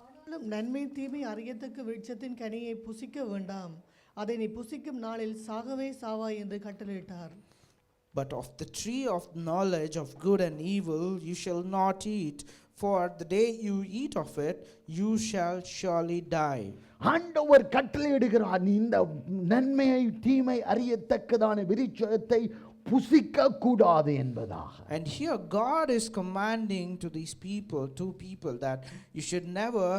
ஆனாலும் நன்மை தீமை அறியத்தக்க விருட்சத்தின் கனியை புசிக்க வேண்டாம், அதை நீ புசிக்கும் நாளில் சாகவே சாவாய் என்று கட்டளையிட்டார். But of the tree of knowledge of good and evil you shall not eat, for the day you eat of it, you shall surely die. ஆண்டவர் கட்டளையிடுகிறார், நீ இந்த நன்மையை தீமை அறியத்தக்கதான விருட்சத்தை புசிக்க கூடாது என்பதாக. And here God is commanding to these people, two people, that you should never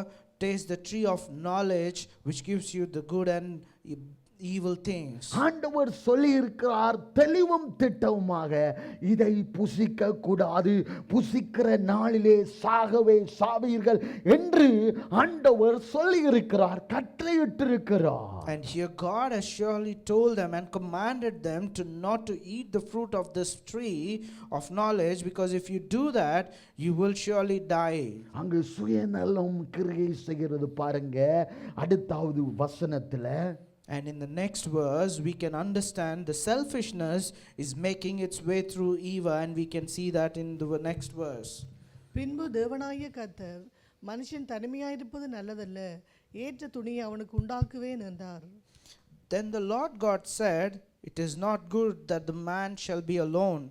taste the tree of knowledge which gives you the good and evil things. ஆண்டவர் சொல்லி இருக்கிறார் தெளிவும் திட்டவுமாக, இதை புசிக்க கூடாது, புசிக்கிற நாளிலே சாகவே சாவீர்கள் என்று ஆண்டவர் சொல்லி இருக்கிறார், கட்டளையிட்டிருக்கிறார். And here God has surely told them and commanded them to not to eat the fruit of this tree of knowledge, because if you do that you will surely die. அங்கு சுயநலம் கிரியை செய்கிறது பாருங்க அடுத்தாவது வசனத்துல. And in the next verse we can understand the selfishness is making its way through Eve, and we can see that in the next verse. பின்பு தேவனாகிய கர்த்தர், மனுஷன் தனிமையாயிருப்பது நல்லதல்ல, ஏற்ற துணியை அவனுக்கு உண்டாக்குவேன் என்றார். Then the Lord God said, it is not good that the man shall be alone.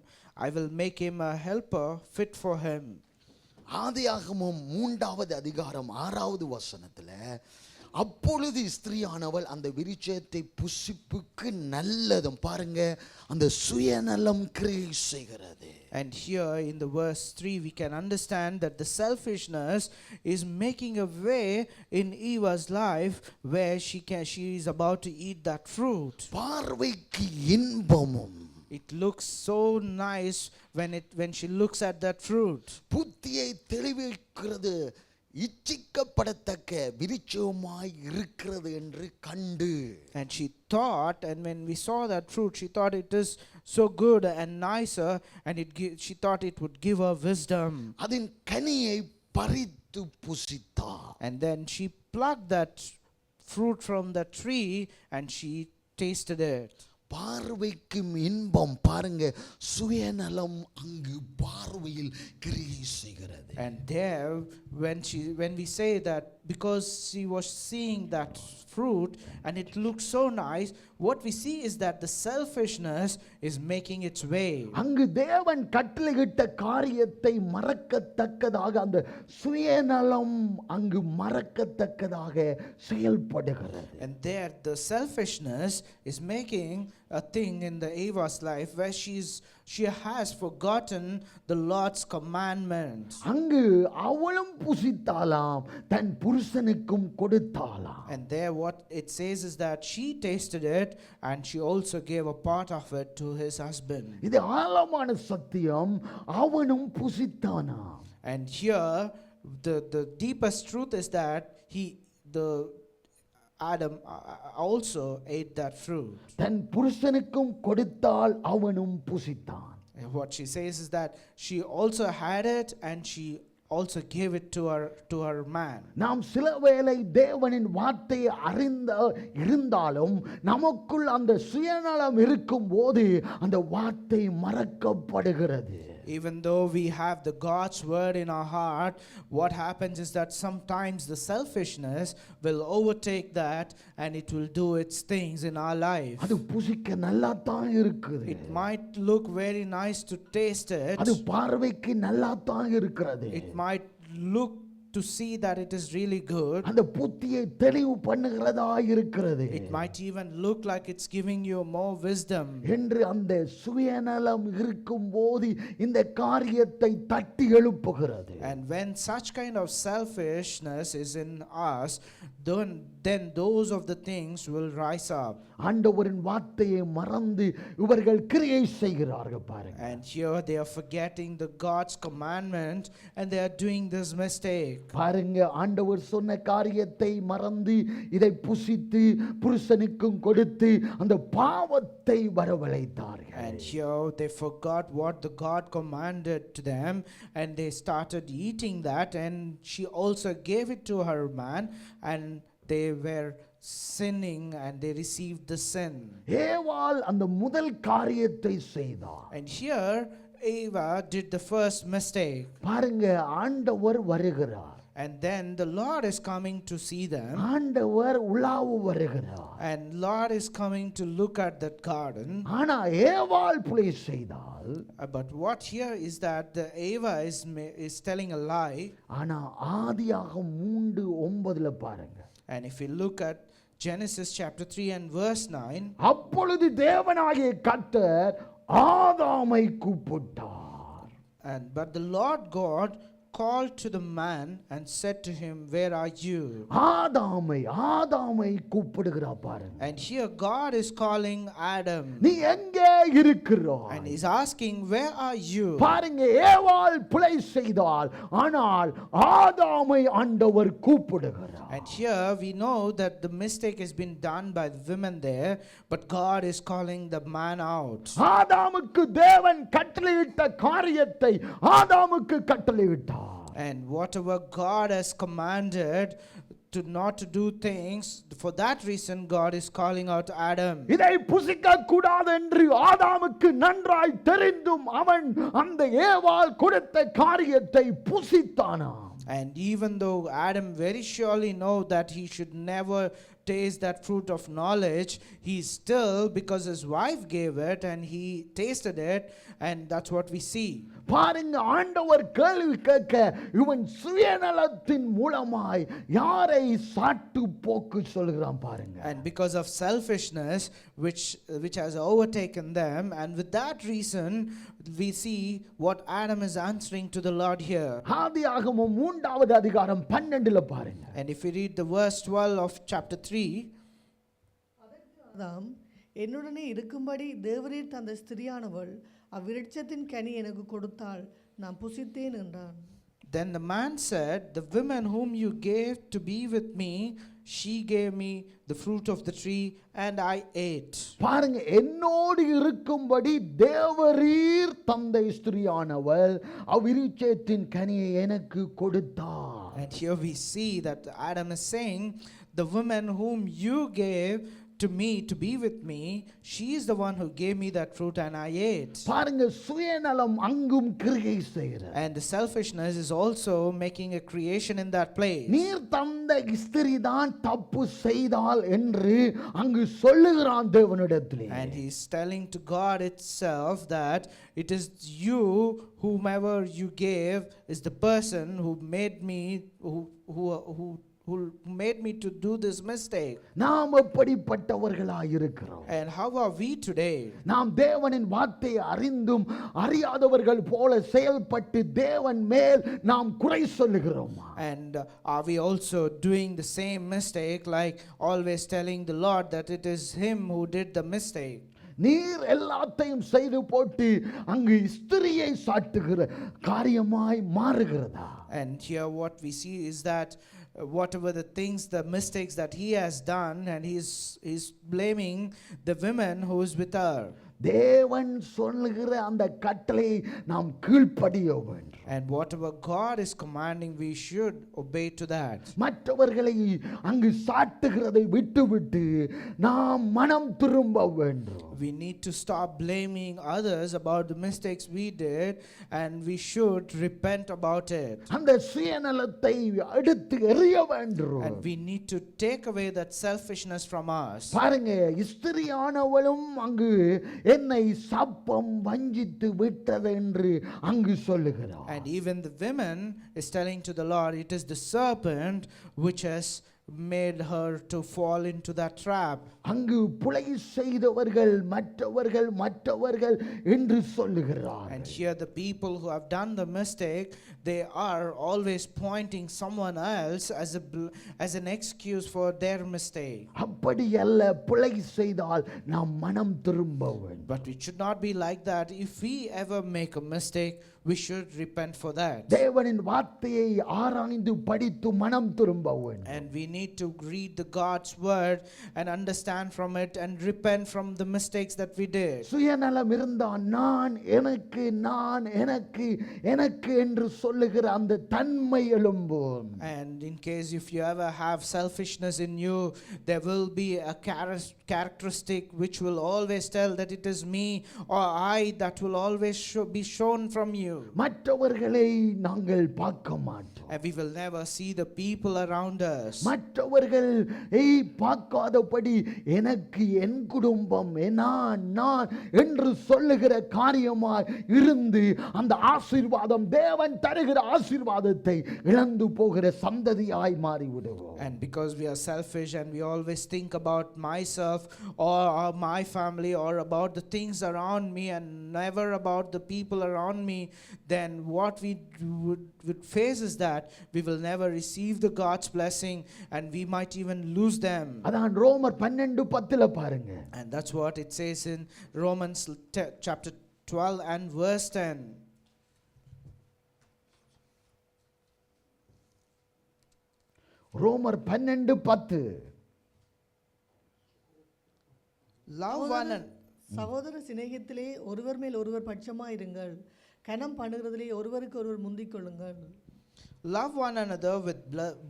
I will make him a helper fit for him. ஆதியாகமம் 3வது அதிகாரம் 6வது வசனத்துல, அப்பொழுது ஸ்திரீயானவள் அந்த விருட்சத்தை புசிப்புக்கு நல்லதும், பாருங்க அந்த சுயநலம் கிரியை செய்கிறது. And here in the verse 3 we can understand that the selfishness is making a way in Eva's life where she is about to eat that fruit. பார்வைக்கு இன்பமும், it looks so nice when she looks at that fruit. புத்தியை தெளிவிக்கிறது, இச்சிக்கப்படத்தக்க விருட்சமாய் இருக்கிறது என்று கண்டு. And she thought, and when we saw that fruit, she thought it is so good and nicer, and she thought it would give her wisdom. அதன் கனியை பறித்து புசித்தார். And then she plucked that fruit from the tree and she tasted it. பார்வைக்கும் இன்பம், பாருங்க சுயநலம் அங்கு பார்வையில் கிரியை செய்கிறது. And there when we say that because she was seeing that fruit and it looked so nice, what we see is that the selfishness is making its way. அங்கு தேவன் கட்டளையிட்ட காரியத்தை மறக்கத்தக்கதாக அந்த சுயநலம் அங்கு மறக்கத்தக்கதாக செயல்படுகிறது. And there the selfishness is making a thing in the Eva's life where she has forgotten the Lord's commandments. அங்கு அவளும் புசித்தாளாம், தன் புருஷனுக்கும் கொடுத்தாளாம். And there what it says is that she tasted it and she also gave a part of it to his husband. இது ஆழமான சத்தியம், அவனும் புசித்தானாம். And here the deepest truth is that Adam also ate that fruit. தன் புருஷனுக்கும் கொடுத்தால் அவனும் புசித்தான். And what she says is that she also had it and she also gave it to her man. நாம் சில வேளை தேவனின் வார்த்தையை இருந்தாலும் நமக்குள் அந்த சுயநலம் இருக்கும் போது அந்த வார்த்தை மறக்கப்படுகிறது. Even though we have the God's word in our heart, what happens is that sometimes the selfishness will overtake that and it will do its things in our life. அது புசிக்க நல்லா தான் இருக்குது. It might look very nice to taste it. அது பார்வைக்கு நல்லா தான் இருக்கிறது. It might look to see that it is really good. அந்த புத்தியை தெளிவு பண்ணுகிறதா இருக்கிறது. It might even look like it's giving you more wisdom. என்று அந்த சுயநலம் இருக்கும்போது இந்த காரியத்தை தட்டி எழுப்புகிறது. And when such kind of selfishness is in us, then those of the things will rise up. ஆண்டவரின் வார்த்தையை மறந்து இவர்கள் கிரியை செய்கிறார்கள் பாருங்க. And here they are forgetting the God's commandment and they are doing this mistake. பாருங்க, ஆண்டவர் சொன்ன காரியத்தை மறந்து இதை புசித்து புருஷனுக்கும் கொடுத்து அந்த பாவத்தை வரவழைத்தார்கள். And here they forgot what the God commanded to them and they started eating that, and she also gave it to her man and they were sinning and they received the sin. ஏவாள் அந்த முதல் காரியத்தை செய்தார். And here Eva did the first mistake. பாருங்க, ஆண்டவர் வருகிறார். And then the Lord is coming to see them. ஆண்டவர் உலாவு வருகிறார். And Lord is coming to look at that garden. ஆனா ஏவாள் பிழை செய்தால், But what here is that the Eva is telling a lie. ஆனா ஆதியாகமம் 3:9 பாருங்க. And if we look at Genesis chapter 3 and verse 9, அப்பொழுது தேவனாகிய கர்த்தர் ஆதாமை கூப்பிட்டார். but the Lord God called to the man and said to him, where are you? ஆதாமை கூப்பிடுகிறார் பாருங்க. And here God is calling Adam. நீ எங்கே இருக்கிறாய்? And he's asking, where are you? பாருங்க, ஏவாள் பிழை செய்தால், ஆனால் ஆதாமை ஆண்டவர் கூப்பிடுகிறார். And here we know that the mistake has been done by the women there, but God is calling the man out. ஆதாமுக்கு தேவன் கட்டளையிட்ட காரியத்தை ஆதாமுக்கு கட்டளையிட்டார். And whatever God has commanded to not to do things, for that reason God is calling out Adam. இதை புசிக்க கூடாது என்று ஆதாமுக்கு நன்றாய் தெரிந்தும் அவன் அந்த ஏவாள் கொடுத்த காரியத்தை புசித்தானாம். And even though Adam very surely know that he should never taste that fruit of knowledge, he still, because his wife gave it and he tasted it, and that's what we see. பாருங்க, ஆண்டவர் கேள்வி கேட்க இவன் சுயநலத்தின் மூலமாய் யாரை சாட்டு போக்கு சொல்கிறான் பாருங்க. And because of selfishness which has overtaken them, and with that reason we see what Adam is answering to the Lord here. ஆதியாகமம் 3:12 பாருங்க. And if we read the verse 12 of chapter 3, ஆதாம், என்னுடனே இருக்கும்படி தேவரீர் தந்த ஸ்திரியானவள் அவ்விருட்சத்தின் கனி எனக்கு கொடுத்தாள், நான் புசித்தேன் என்றான். then the man said, the woman whom you gave to be with me, she gave me the fruit of the tree and I ate. பாருங்க, என்னோடு இருக்கும்படி தேவரீர் தந்தை ஸ்திரியானவள் அவ்விருட்சத்தின் கனியை எனக்கு கொடுத்தார். And here we see that Adam is saying, the woman whom you gave to me to be with me, she is the one who gave me that fruit and I ate. பாருங்க, சுயநலம் அங்கும் கிரியை செய்கிறது. And the selfishness is also making a creation in that place. நீர் தந்த ஸ்திரி தான் தப்பு செய்தால் என்று அங்கு சொல்லுகிறான் தேவனிடத்திலே. And he's telling to God itself that it is you, whomever you gave is the person who made me who made me to do this mistake. நாம் எப்படிப்பட்டவர்களாய் இருக்கிறோம்? And how are we today? நாம் தேவனின் வார்த்தையை அறிந்தும் அறியாதவர்கள் போல செயல்பட்டு தேவன் மேல் நாம் குறை சொல்லுகிறோமா? And are we also doing the same mistake, like always telling the Lord that it is him who did the mistake? நீர் எல்லாத்தையும் செய்து போட்டு அங்கு ஸ்திரியை சாட்டுகிற காரியமாய் மாறுகிறதா? And here what we see is that whatever the things, the mistakes that he has done, and he's blaming the women who is with her. தேவன் சொல்லுகிற அந்த கட்டளை நாம் கீழ்ப்படிய வேண்டும். And whatever God is commanding, we should obey to that. மற்றவர்களை அங்கு சாட்டுகிறதை விட்டுவிட்டு நாம் மனம் திரும்ப வேண்டும். We need to stop blaming others about the mistakes we did, and we should repent about it. அந்த சுயநலத்தை எடுத்து எறிய வேண்டும். And we need to take away that selfishness from us. பாருங்க, ஸ்திரியானவளும் அங்கு என்னை சப்பம் வஞ்சித்து விட்டது என்று அங்கு சொல்லுகிறார். And even the women is telling to the Lord, it is the serpent which has made her to fall into that trap. அங்கு புலை செய்தவர்கள் மற்றவர்கள் என்று சொல்லுகிறார். And here the people who have done the mistake, they are always pointing someone else as an excuse for their mistake. அப்படி அல்ல, புலை செய்தால் நாம் மனம் திரும்ப வேண்டும். But it should not be like that. If we ever make a mistake, we should repent for that. தேவனின் வார்த்தையை ஆராய்ந்து படித்து மனம் திரும்ப வேண்டும். And we need need to read the God's word and understand from it and repent from the mistakes that we did. சுயநலம் இருந்தா நான் எனக்கு என்று சொல்லுகிற அந்த தன்மை எழும்பும். And in case if you ever have selfishness in you, there will be a characteristic which will always tell that it is me or I that will always be shown from you. மற்றவர்களை நாங்கள் பார்க்க மாட்டோம். And we will never see the people around us. மற்றவர்களை பார்க்காதபடி எனக்கு என் குடும்பம் நான் என்று சொல்லுகிற காரியமாய் இருந்து அந்த ஆசீர்வாதம் தேவன் தருகிற ஆசீர்வாதத்தை இழந்து போகிற சந்ததியாய் மாறி விடுவோம். And because we are selfish and we always think about myself or my family or about the things around me and never about the people around me, then what we would face is that we will never receive the God's blessing and we might even lose them. அதான் ரோமர் 12:10 பாருங்க. And that's what it says in Romans chapter 12 and verse 10. ரோமர் 12:10. Love one another. சகோதர சிநேகத்திலே ஒருவர் மேல் ஒருவர் பட்சமாயிருங்கள், கனம் பண்ணுகிறதிலே ஒருவருக்கு ஒருவர் முந்திக் கொள்ளுங்கள். Love one another with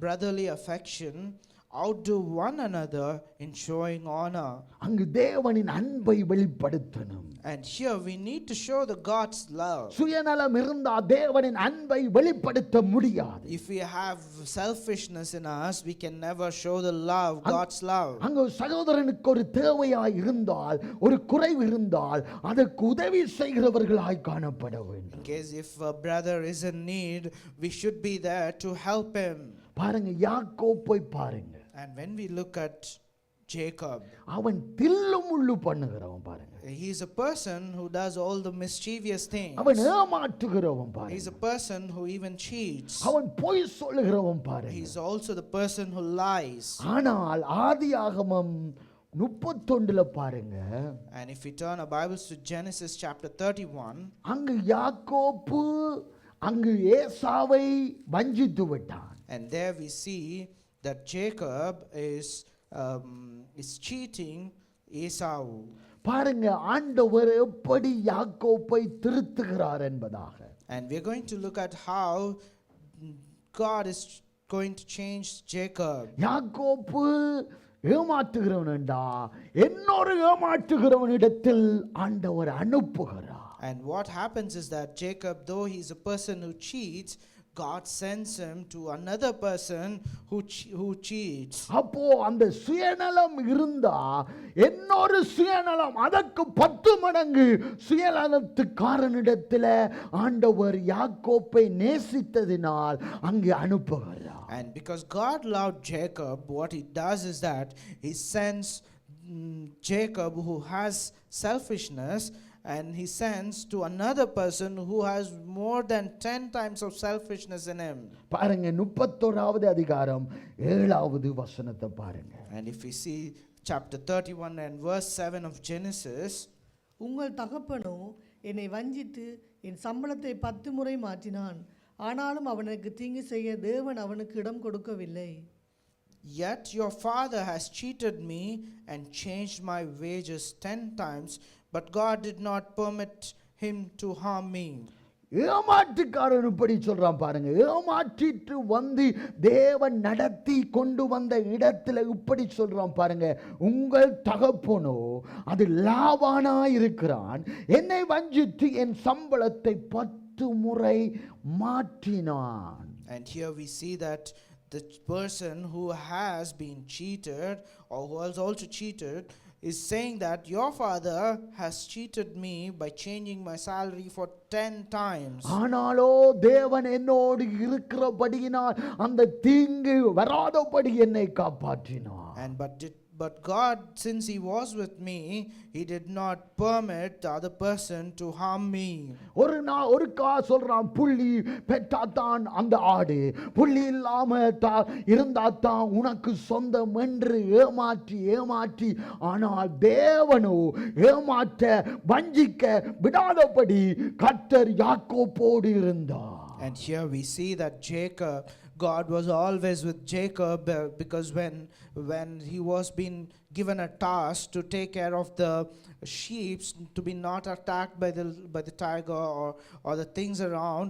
brotherly affection, outdo one another in showing honor. அங்கு தேவனின் அன்பை வெளிப்படுத்தணும். And here we need to show the God's love. சுயநலம் இருந்தா தேவனின் அன்பை வெளிப்படுத்த முடியாது. If we have selfishness in us, we can never show the love, God's love. அங்கு சகோதரனுக்கு ஒரு தேவையாய் இருந்தால், ஒரு குறைவு இருந்தால் அதற்கு உதவி செய்கிறவர்களாய் காணப்பட வேண்டும். In case if a brother is in need, we should be there to help him. பாருங்க, யாக்கோப்பை பாருங்க. And when we look at Jacob, அவன் தில்லு முள்ளு பண்ணுகிறவன் பாருங்க. he is a person who does all the mischievous things. அவன் ஏமாற்றுகிறவன் He பாருங்க. is a person who even cheats. அவன் பொய் சொல்லுகிறவன் He பாருங்க. is also the person who lies. ஆனால் ஆதியாகமம் 31 பாருங்க. And if we turn our Bibles to Genesis chapter 31, அங்கு யாக்கோப்பு அங்கு ஏசாவை வஞ்சித்து விட்டான். and there we see that Jacob is cheating Esau. பாருங்க, ஆண்டவர் எப்படி யாக்கோப்பை திருத்துகிறார் என்பதாக. And we are going to look at how God is going to change Jacob. யாக்கோப்பு ஏமாற்றுகிறவன்டா இன்னொரு ஏமாற்றுகிறவனிடத்தில் ஆண்டவர் அனுப்புகிறார். And what happens is that Jacob, though he is a person who cheats, God sends him to another person who cheats. அப்போ அந்த சுயநலம் இருந்தா இன்னொரு சுயநலம் அதற்கு 10 மடங்கு சுயநலத்துக்காரனிடத்தில் ஆண்டவர் யாக்கோப்பை நேசித்ததினால் அங்கு அனுப்புகிறார். And because God loved Jacob, what he does is that he sends Jacob, who has selfishness, and he sends to another person who has more than 10 times of selfishness in him. பாருங்க, 31வது அதிகாரம் 7வது வசனத்தை பாருங்க. And if we see chapter 31 and verse 7 of Genesis, உங்கள் தகப்பனோ என்னை வஞ்சித்து என் சம்பளத்தை 10 முறை மாற்றினான், ஆனாலும் அவனுக்கு தீங்கு செய்ய தேவன் அவனுக்கு இடம் கொடுக்கவில்லை. Yet your father has cheated me and changed my wages 10 times, but God did not permit him to harm me. ஏமாற்றுக்காரன் இப்படி சொல்றான் பாருங்க. ஏமாற்றிட்டு வந்து தேவன் நடத்தி கொண்டு வந்த இடத்துல இப்படி சொல்றான் பாருங்க. உங்கள் தகப்பனோ அது லாபானா இருக்கிறான், என்னை வஞ்சித்து என் சம்பளத்தை 10 முறை மாற்றினான். And here we see that the person who has been cheated or who has also cheated is saying that your father has cheated me by changing my salary for 10 times. ஆனாலோ தேவன் என்னோடு இருக்கிறபடியினால் அந்த தீங்கு வராதபடி என்னை காப்பாற்றினார். And but God, since he was with me, he did not permit the other person to harm me. ஒரு கா சொல்றான், புள்ளி பெற்றாத்தான் அந்த ஆடு, புள்ளி இல்லாம இருந்தாத்தான் உனக்கு சொந்தம் என்று ஏமாற்றி ஆனால் தேவனோ ஏமாற்ற வஞ்சிக்க விடாதபடி கர்த்தர் யாக்கோபோடு இருந்தார். And here we see that God was always with Jacob, because when he was being given a task to take care of the sheep to be not attacked by the tiger or the things around,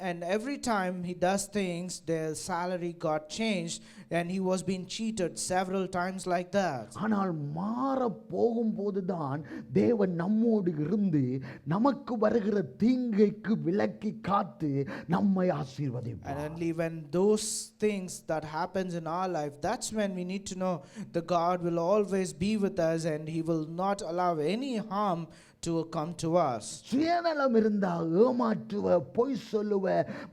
and every time he does things, their salary got changed, and he was being cheated several times like that. ஆனால் மாற போகும்போதுதான் தேவன் நம்மோடு இருந்து நமக்கு வருகிற தீங்கைக்கு விலக்கி காத்து நம்மை ஆசீர்வதிப்பார். And only when those things that happens in our life, that's when we need to know the God will always be with us, and he will not allow any harm to come to us. சுயநலம் இருந்தா ஏமாற்றுவ, பொய் சொல்லுவ,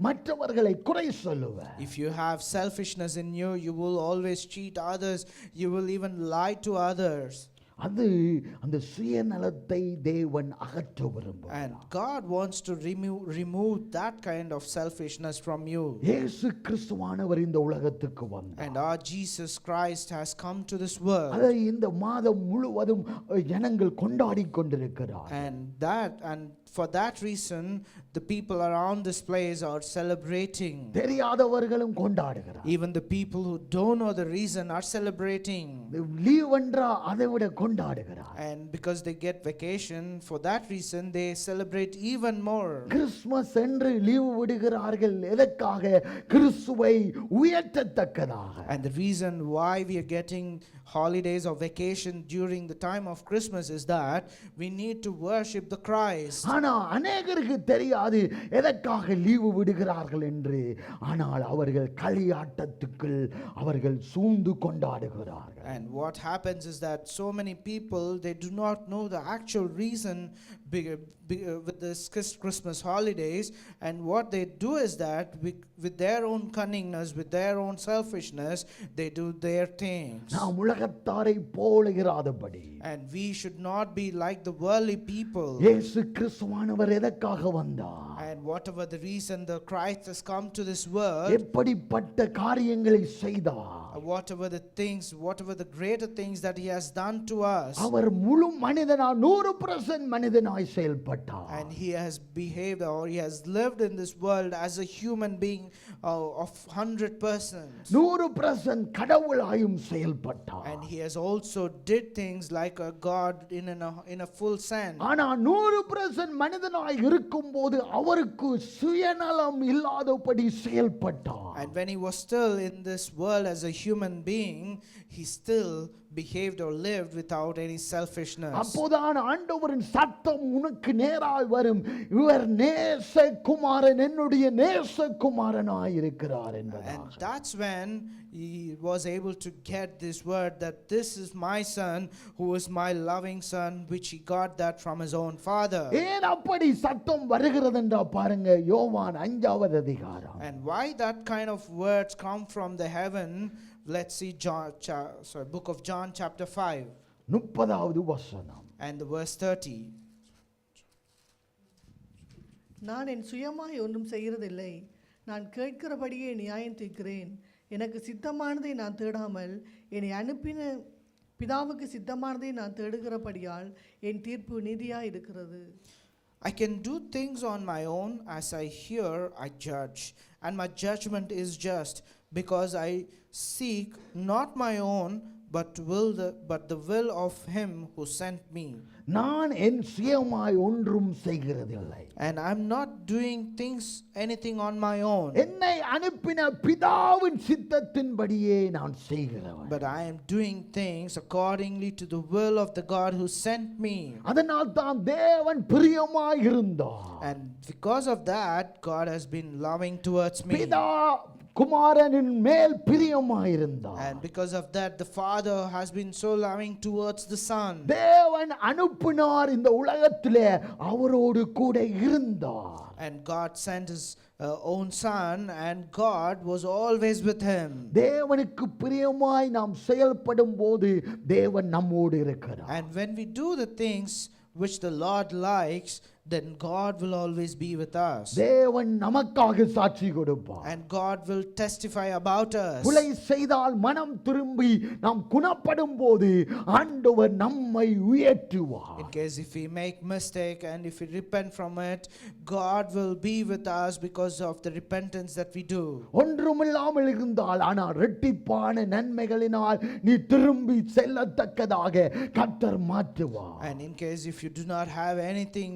மற்றவர்களை குறை சொல்லுவ. If you have selfishness in you, you will always cheat others, you will even lie to others. அது அந்த சுயநலத்தை தேவன் அகற்ற விரும்புகிறார். And God wants to remove that kind of selfishness from you. இயேசு கிறிஸ்துவானவர் இந்த உலகத்துக்கு வந்தார். And our Jesus Christ has come to this world. அதை இந்த மாதம் முழுவதும் ஜனங்கள் கொண்டாடி கொண்டிருக்கிறார். And for that reason, the people around this place are celebrating. தெரியாதவர்களும் கொண்டாடுகிறார். Even the people who don't know the reason are celebrating. Leave என்றா அதை விட கொண்டாடுகிறார். And because they get vacation, for that reason they celebrate even more. Christmas என்று leave விடுகிறார்கள் எதற்காக? கிறிஸ்துவை உயர்த்தத்தக்கதாக. And the reason why we are getting holidays or vacation during the time of Christmas is that we need to worship the Christ. ஆனா அநேகருக்கு தெரியாது எதற்காக leave விடுகிறார்கள் என்று. ஆனால் அவர்கள் களியாட்டத்துக்குள் அவர்கள் சூழ்ந்து கொண்டாடுகிறார்கள். And what happens is that so many people, they do not know the actual reason with this Christmas holidays, and what they do is that with their own cunningness, with their own selfishness, they do their things. நாம் உலகத்தாரை போல இராதபடி. And we should not be like the worldly people. இயேசு கிறிஸ்துவானவர் எதற்காக வந்தார்? And whatever the reason the Christ has come to this world, எப்படிப்பட்ட காரியங்களை செய்தார்? whatever the greater things that he has done to us. அவர் முழு மனிதனாய் 100% மனிதனாய் செயல்பட்டார். And he has behaved, or he has lived in this world as a human being of 100%. 100% கடவுளாயும் செயல்பட்டார். And he has also did things like a God in a full sense. ஆனா 100% மனிதனாய் இருக்கும்போது அவருக்கு சுயநலம் இல்லாதபடி செயல்பட்டார். And when he was still in this world as a human being, he still behaved or lived without any selfishness. அப்போதான் ஆண்டவரின் சத்தம் உனக்கு நேராய் வரும். இவர் நேசகுமாரன், என்னுடைய நேசகுமாரனாய் இருக்கிறார் என்பதாக. And that's when he was able to get this word that this is my son, who is my loving son, which he got that from his own father. ஏன் அப்படி சத்தம் வருகிறது என்றா பாருங்க, யோவான் 5வது அதிகாரம். And why that kind of words come from the heaven? Let's see book of John chapter 5 30வது வசனம் and the verse 30. நான் என் சுயமாய் ஒன்றும் செய்கிறதில்லை, நான் கேட்கிறபடியே நியாயம் தீர்க்கிறேன். எனக்கு சித்தமானதை நான் தேடாமல் என்னை அனுப்பின பிதாவுக்கு சித்தமானதை நான் தேடுகிறபடியால் என் தீர்ப்பு நீதியாய் இருக்கிறது. I can do things on my own. As I hear, I judge, and my judgment is just, because I seek not my own, but the will of him who sent me. நான் என் சுயமாய் ஒன்றும் செய்கிறதில்லை. And I'm not doing anything on my own. என்னை அனுப்பின பிதாவின் சித்தத்தின்படியே நான் செய்கிறவன். But I am doing things accordingly to the will of the God who sent me. அதனால் தான் தேவன் பிரியமாய் இருந்தார். And because of that, God has been loving towards me. பிதா குமாரனின் மேல் பிரியமாய் இருந்தார். And because of that, the Father has been so loving towards the Son. தேவன் அனுப்பினார் இந்த உலகத்திலே, அவரோடு கூட இருந்தார். And God sent his own Son, and God was always with him. தேவனுக்கு பிரியமாய் நாம் செயல்படும் போது தேவன் நம்மோடு இருக்கிறார். And when we do the things which the Lord likes, then God will always be with us. தேவன் நமக்காக சாட்சி கொடுப்பார். And God will testify about us. கொலை செய்தால் மனம் திரும்பி நாம் குணப்படும் போது ஆண்டவர் நம்மை உயர்த்துவார். In case if we make mistake and if we repent from it, God will be with us because of the repentance that we do. ஒன்றுமில்லாமல் இருந்தால் ஆனால் இரட்டிப்பான நன்மைகளினால் நீ திரும்பி செல்லத்தக்கதாக கர்த்தர் மாற்றுவார். And in case if you do not have anything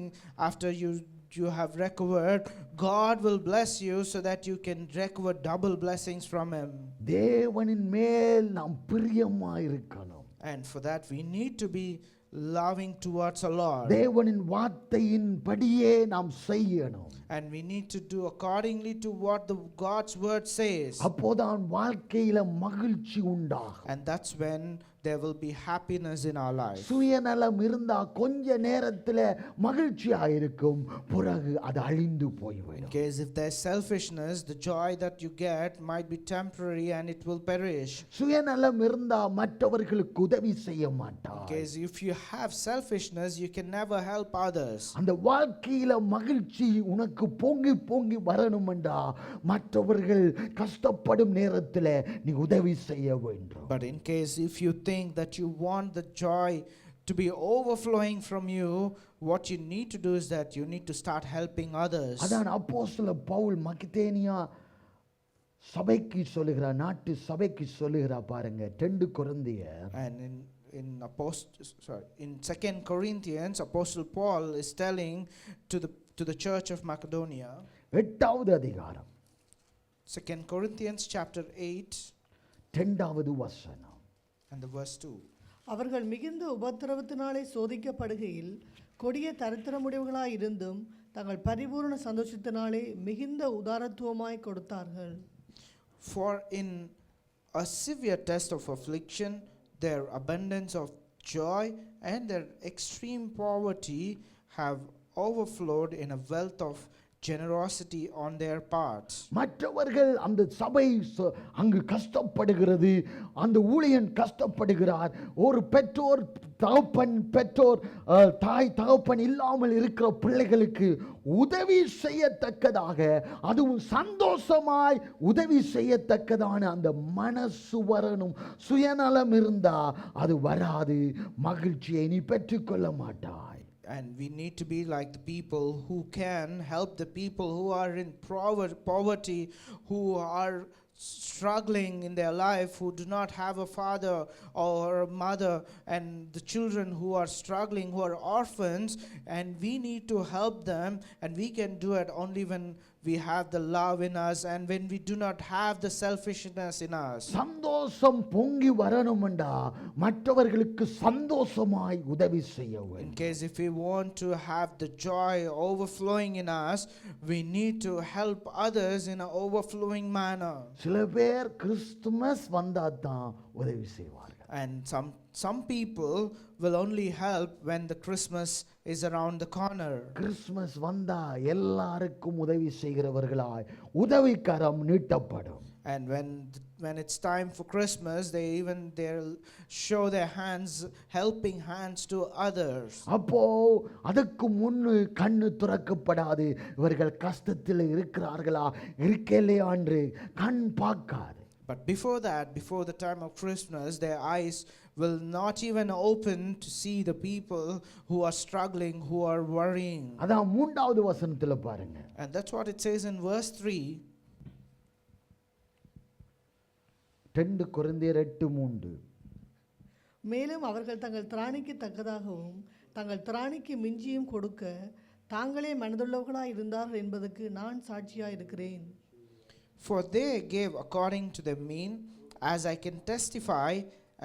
after you have recovered, God will bless you so that you can recover double blessings from him. தேவனின் மேல் நாம் பிரியமாயிருக்கணும். And for that we need to be loving towards our Lord. தேவனின் வார்த்தையின் படியே நாம் செய்யணும். And we need to do accordingly to what the God's word says. அப்போதான் வாழ்க்கையில மகிழ்ச்சி உண்டாகும். And that's when there will be happiness in our life. சுயநலம் இருந்தா கொஞ்ச நேரத்துல மகிழ்ச்சியா இருக்கும், பிறகு அது அழிந்து In போய்விடும். case if there's selfishness, the joy that you get might be temporary and it will perish. சுயநலம் இருந்தா மற்றவர்களுக்கு உதவி செய்ய In மாட்டார். case if you have selfishness, you can never help others. அந்த வாழ்க்கையில மகிழ்ச்சி உனக்கு பொங்கி பொங்கி வரணும்டா மற்றவர்கள் கஷ்டப்படும் நேரத்துல நீ உதவி செய்ய வேண்டும். But in case if you think that you want the joy to be overflowing from you, what you need to do is that you need to start helping others. அதான் அப்போஸ்தலர் பவுல் மக்கெதோனியா சபைக்கு சொல்லுகிறார், நாட்டு சபைக்கு சொல்லுகிறார் பாருங்க. 2 கொரிந்தியர் And in 2 Corinthians, Apostle Paul is telling to the church of Macedonia, 8வது அதிகாரம் 2 Corinthians chapter 8 2வது வசனம் and the verse 2. அவர்கள் மிகுந்த உபத்திரவத்தினாலே சோதிக்கப்படுகையில் கொடிய தரித்திரமுடையவர்களாய் இருந்தும் தங்கள் பரிபூர்ண சந்தோஷத்தினாலே மிகுந்த உதாரத்துவமாய் கொடுத்தார்கள். For in a severe test of affliction, their abundance of joy and their extreme poverty have overflowed in a wealth of generosity on their part. மற்றவர்கள் அந்த சபை அங்கு கஷ்டப்படுகிறது, அந்த ஊழியன் கஷ்டப்படுகிறார். ஒரு பெற்றோர் தாய் தகப்பன் இல்லாமல் இருக்கிற பிள்ளைகளுக்கு உதவி செய்யத்தக்கதாக, அதுவும் சந்தோஷமாய் உதவி செய்யத்தக்கதான அந்த மனசு வரணும். சுயநலம் இருந்தா அது வராது, மகிழ்ச்சியை நீ பெற்றுக்கொள்ள மாட்டாய். And we need to be like the people who can help the people who are in poverty, who are struggling in their life, who do not have a father or a mother, and the children who are struggling, who are orphans, and we need to help them, and we can do it only when we have the love in us and when we do not have the selfishness in us. சந்தோஷம் பொங்கி வரணும்டா மற்றவர்களுக்கு சந்தோஷமாய் உதவி செய்ய In வேண்டும். case if we want to have the joy overflowing in us, we need to help others in an overflowing manner. சில பேர் Christmas வந்தா தான் உதவி செய்வார்கள். And some people will only help when the Christmas is around the corner. Christmas வந்தா எல்லாருக்கும் உதவி செய்கிறவர்களாய் உதவிக்கரம் நீட்டப்படும். And when it's time for Christmas, they'll show their hands, helping hands to others. அப்போ அதுக்கு முன்னு கண்ணு துறக்கப்படாது. இவர்கள் கஷ்டத்தில் இருக்கிறார்களா இருக்கலையா என்று கண் பார்க்காது. But before that, before the time of Christmas, their eyes will not even open to see the people who are struggling, who are worrying. அதான் 3வது வசனத்துல பாருங்க. And that's what it says in verse 3. 2 கொரிந்தியர் 8:3. மேலும் அவர்கள் தங்கள் திராணிக்கு தக்கதாகவும் தங்கள் திராணிக்கு மிஞ்சியும் கொடுக்க தாங்களே மனதுள்ளவர்களாய் இருந்தார்கள் என்பதற்கு நான் சாட்சியாய் இருக்கிறேன். For they gave according to their mean, as I can testify,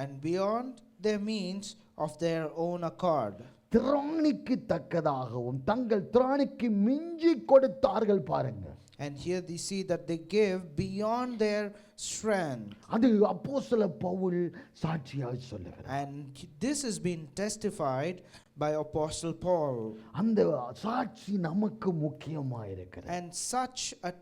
and beyond their means of their own accord. திராணிக்கு தக்கதாகவும் தங்கள் திராணிக்கு மிஞ்சி கொடுத்தார்கள் பாருங்க. And here they see that they give beyond their strength. அது அப்போஸ்தல பவுல் சாட்சியாய் சொல்லுகிறார். And this has been testified by Apostle Paul. அந்த சாட்சி நமக்கு முக்கியமாக இருக்கிறது. And such a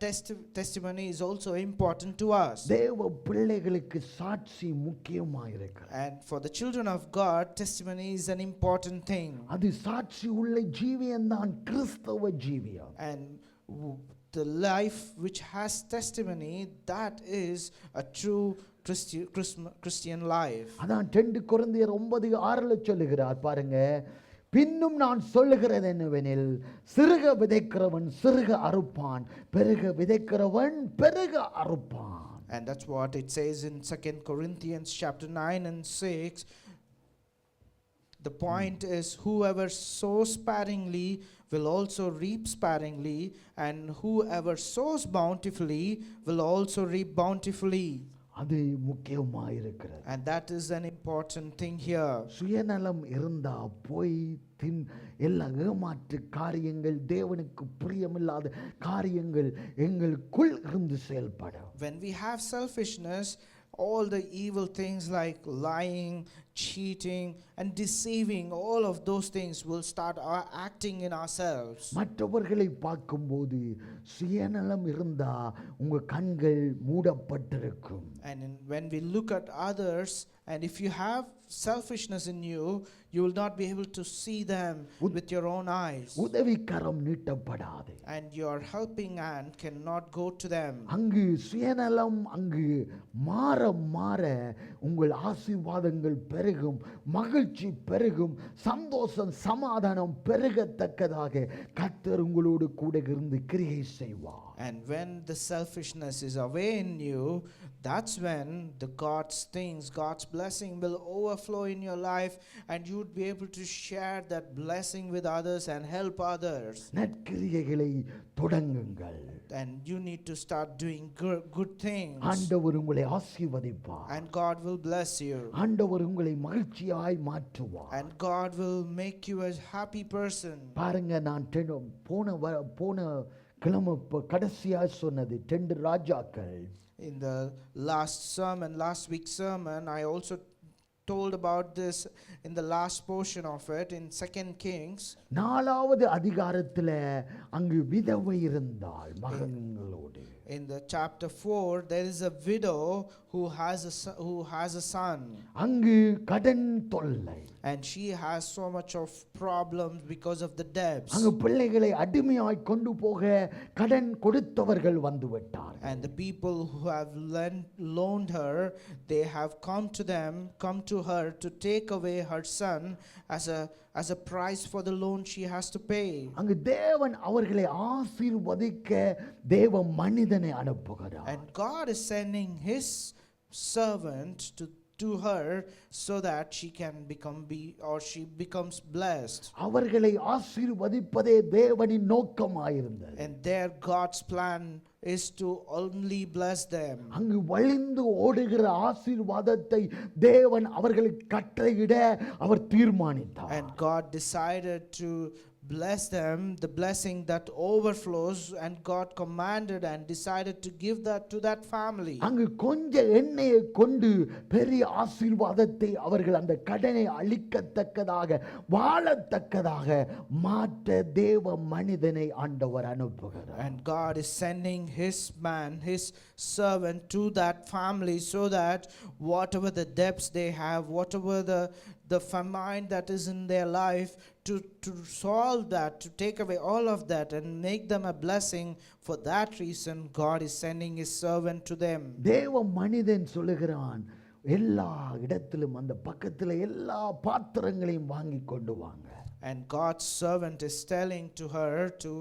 testimony is also important to us. தேவ பிள்ளைகளுக்கு சாட்சி முக்கியமாக இருக்கிறது. And for the children of God, testimony is an important thing. அது சாட்சி உள்ள ஜீவியம் தான் கிறிஸ்தவ ஜீவியம். And the life which has testimony, that is a true Christian life. அதான் 2 கொரிந்தியர் 9:6 சொல்லுகிறார் பாருங்க, பின்னும் நான் சொல்லுகிறது என்னவெனில் சிறுக விதைக்கிறவன் சிறுக அறுப்பான், பெருக விதைக்கிறவன் பெருக அறுப்பான். And that's what it says in 2 Corinthians chapter 9 and 6. The point is, whoever sows sparingly will also reap sparingly, and whoever sows bountifully will also reap bountifully. அது முக்கியமாக இருக்கிறது. And that is an important thing here. சுயநலம் இருந்தா போய் எல்லா ஏமாற்று காரியங்கள், தேவனுக்கு பிரியமில்லாத காரியங்கள் எங்களுக்குள் இருந்து செயல்படும். When we have selfishness, all the evil things like lying, cheating and deceiving, all of those things will start acting in ourselves. மற்றவர்களை பார்க்கும்போது சுயநலம் இருந்தா உங்க கண்கள் மூடப்பட்டிருக்கும். And when we look at others, and if you have selfishness in you, you will not be able to see them with your own eyes. உதவிக்கரம் நீட்டப்படாது. And your helping hand cannot go to them. அங்கு சுயநலம் அங்கு மாற மாற உங்கள் ஆசீர்வாதங்கள் பெருகும், மகிழ்ச்சி பெருகும், சந்தோஷம் சமாதானம் பெருகத்தக்கதாக கர்த்தர் உங்களோடு கூட இருந்து கிரியை செய்வார். And when the selfishness is away in you, that's when the God's things, God's blessing will overflow in your life, and you would be able to share that blessing with others and help others. நற்கிரியைகளை தொடங்குங்கள். And you need to start doing good things. ஆண்டவர் உங்களை ஆசீர்வதிப்பார். And God will bless you. ஆண்டவர் உங்களை மகிழ்ச்சியாய் மாற்றுவார். And God will make you a happy person. பாருங்க, நான் போன கிழமை கடைசியா சொன்னது 2 ராஜாக்கள். In the last week's sermon, I also told about this in the last portion of it in 2 Kings. 4வது அதிகாரத்துல அங்கு விதவை இருந்தாள் மகன்களோடு. In the chapter 4, there is a widow who has a son. அங்கு கடன் தொல்லை. And she has so much of problems because of the debts. அங்கு பிள்ளைகளை அடிமையாய் கொண்டு போக கடன் கொடுத்தவர்கள் வந்து விட்டார்கள். And the people who have loaned her, they have come to her to take away her son as a price for the loan she has to pay. அங்கு தேவன் அவர்களை ஆசீர்வதிக்க தேவ மனிதனை அனுப்புகிறார். And God is sending his servant to her so that she becomes blessed. அவர்களை ஆசீர்வதிப்பதே தேவனின் நோக்கமாயிருந்தது. And there God's plan is to only bless them. அங்கு வழிந்து ஓடுகிற ஆசீர்வாதத்தை தேவன் அவர்களுக்கு கட்டளையிட அவர் தீர்மானித்தார். And God decided to bless them, the blessing that overflows, and God commanded and decided to give that to that family. அங்கு கொஞ்ச எண்ணெயை கொண்டு பெரிய ஆசீர்வாதத்தை அவர்கள் அந்த கடனை அளிக்கத்தக்கதாக வாழத்தக்கதாக மாற்ற தேவ மனிதனை ஆண்டவர் அனுப்புகிறார். And God is sending his servant to that family so that whatever the debts they have, whatever the famine that is in their life, to solve that, to take away all of that and make them a blessing. For that reason, God is sending his servant to them. தேவ மனிதன் சொல்லுகிறான், எல்லா இடத்திலும் அந்த பக்கத்துல எல்லா பாத்திரங்களையும் வாங்கி கொண்டு வாங்க. And God's servant is telling to her to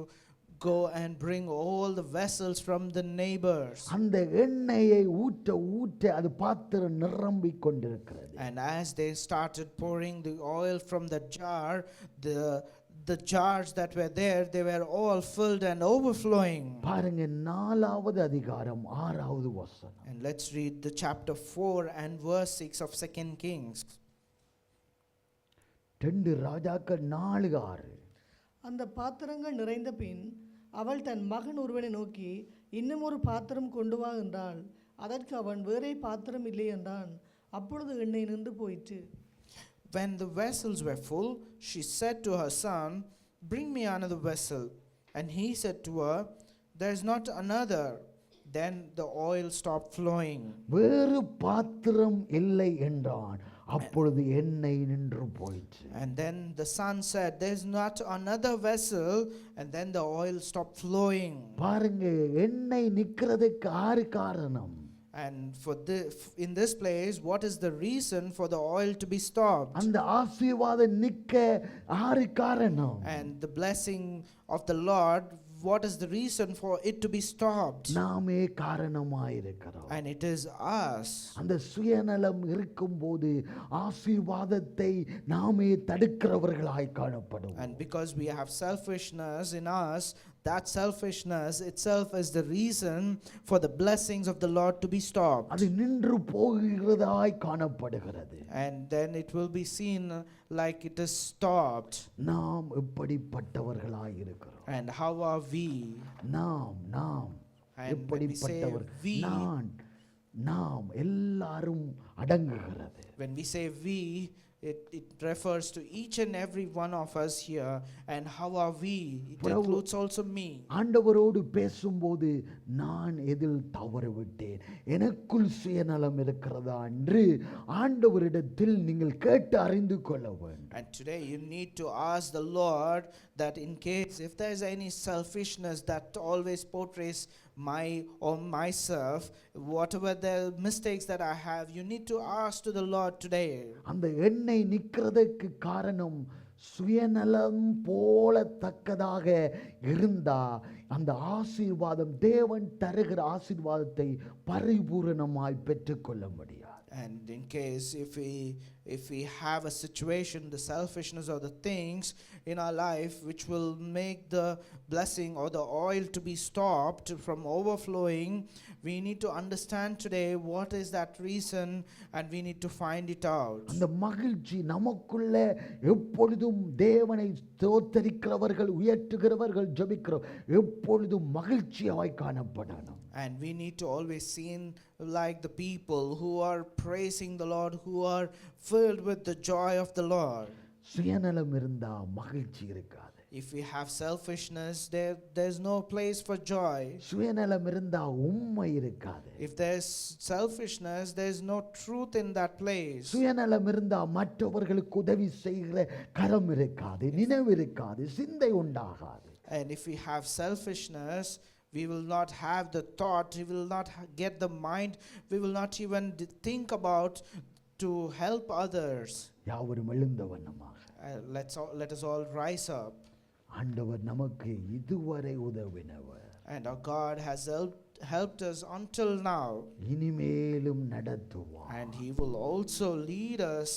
go and bring all the vessels from the neighbors. அந்த எண்ணெயை ஊற்ற அது பாத்திரம் நிரம்பிக் கொண்டிருக்கிறது. And as they started pouring the oil from the jar, the jars that were there, they were all filled and overflowing. பாருங்க, 4வது அதிகாரம் 6வது வசனம். And let's read the chapter 4 and verse 6 of 2 Kings. 2 ராஜாக்கள் 4:6. அந்த பாத்திரங்கள் நிறைந்த பின் அவள் தன் மகன் ஒருவனை நோக்கி இன்னும் ஒரு பாத்திரம் கொண்டு வா என்றாள். அதற்கு அவன் வேறே பாத்திரம் இல்லை என்றான். அப்பொழுது எண்ணெய் நின்று போயிற்று. When the vessels were full, she said to her son, "Bring me another vessel." And he said to her, "There is not another." Then the oil stopped flowing. வேறு பாத்திரம் இல்லை என்றான். அப்பொழுது எண்ணெய் நின்று போயிற்று. And then the son said, "There is not another vessel." And then the oil stopped flowing. பாருங்க, எண்ணெய் நிக்கிறதுக்கு ஆறு காரணம். And in this place, what is the reason for the oil to be stopped? அந்த ஆசீர்வாதம் நிக்க ஆறு காரணம். And the blessing of the Lord, what is the reason for it to be stopped? நாமே காரணமாயிருக்கிறோம். And it is us. அந்த சுயநலம் இருக்கும்போது ஆசீர்வாதத்தை நாமே தடுக்கிறவர்களாய் காணப்படும். And because we have selfishness in us, that selfishness itself is the reason for the blessings of the Lord to be stopped. அது நின்று போகிறதாய் காணப்படுகிறது. And then it will be seen like it is stopped. நாம் எப்படிப்பட்டவர்களாய் இருக்கிறோம்? And how are we? நாம் And when we say எப்படிப்பட்டவர்? we, நாம் எல்லாரும் அடங்குகிறது. when we say we, it refers to each and every one of us here. And how are we? It includes also me. ஆண்டவரோடு பேசும்போது நான் எதில் தவறு விட்டேன், எனக்குள் சுயநலம் இருக்கிறதா என்று ஆண்டவரிடத்தில் நீங்கள் கேட்டு அறிந்து கொள்ள வேண்டும். And today you need to ask the Lord that in case if there is any selfishness that always portrays my or myself, whatever the mistakes that I have, you need to ask to the Lord today. அந்த எண்ணெய் நிற்கிறதுக்கு காரணம் சுயநலம் போலத்தக்கதாக இருந்தா அந்த ஆசீர்வாதம், தேவன் தருகிற ஆசீர்வாதத்தை பரிபூரணமாய் பெற்றுக்கொள்ள முடியாது. And in case if we have a situation, the selfishness or the things in our life which will make the blessing or the oil to be stopped from overflowing, we need to understand today what is that reason, and we need to find it out. அந்த மகிழ்ச்சி நமக்குள்ள எப்பொழுதும் தேவனை ஸ்தோத்தரிக்கிறவர்கள், உயர்த்துகிறவர்கள், ஜெபிக்கிறோம், எப்பொழுதும் மகிழ்ச்சியாய் காணப்படணும். And we need to always seen like the people who are praising the Lord, who are filled with the joy of the Lord. சுயநலம் இருந்தா மகிழ்ச்சி இருக்காது. If we have selfishness, there's no place for joy. சுயநலம் இருந்தா உண்மை இருக்காது. If there's selfishness, there's no truth in that place. சுயநலம் இருந்தா மற்றவர்களுக்கு உதவி செய்கிற கரம் இருக்காது, நினைவு இருக்காது, சிந்தை உண்டாகாது. And if we have selfishness, we will not have the thought, we will not get the mind, we will not even think about to help others. யாவரும் எழுந்த வண்ணமாக Let us all rise up. ஆண்டவர் நமக்கு இதுவரை உதவினவர். And our God has helped us until now. இனிமேலும் நடத்துவார். And He will also lead us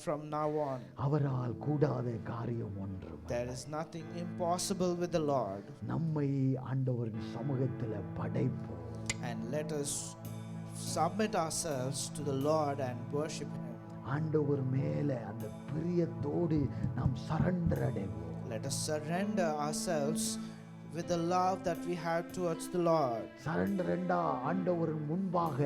from now on. அவரால் கூடாத காரியம் ஒன்றும் There is nothing impossible with the Lord. நம்மை ஆண்டவரின் சமூகத்தில் படைப்போம். And let us submit ourselves to the Lord and worship Him. ஆண்டவர் மேலே அந்த பிரியத்தோடு நாம் சரண்டர் அடைவோம். Let us surrender ourselves with the love that we have towards the Lord. Surrender என்றா ஆண்டவரின் முன்பாக,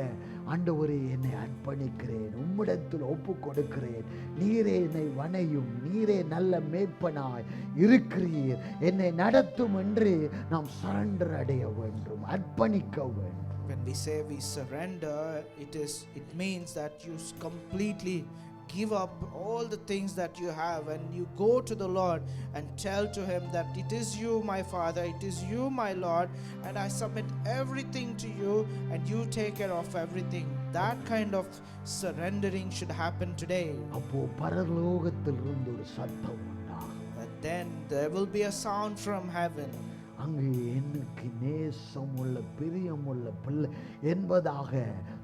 ஆண்டவரே என்னை அர்ப்பணிக்கிறேன், உம்மிடத்தில் ஒப்பு கொடுக்கிறேன், நீரே என்னை வணையும், நீரே நல்ல மேய்ப்பனாய் இருக்கிறீர், என்னை நடத்தும் என்று நாம் சரண்டர் அடைய வேண்டும், அர்ப்பணிக்க வேண்டும். When we say we surrender, it means that you completely give up all the things that you have and you go to the Lord and tell to Him that it is you, my Father, it is you, my Lord, and I submit everything to you and you take care of everything. That kind of surrendering should happen today. அப்போ பரலோகத்தில் இருந்து ஒரு சத்தம் உண்டாகும். And then there will be a sound from heaven. அங்கு எனக்கு நேசமுள்ள பிரியமுள்ள பிள்ளை என்பதாக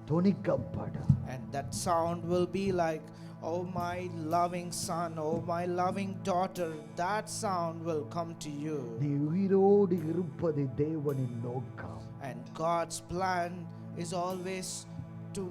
தொனிக்கப்படும். And that sound will be like, "Oh my loving son, oh my loving daughter." That sound will come to you. நீ உயிரோடு இருப்பது தேவனின் நோக்கம். And God's plan is always to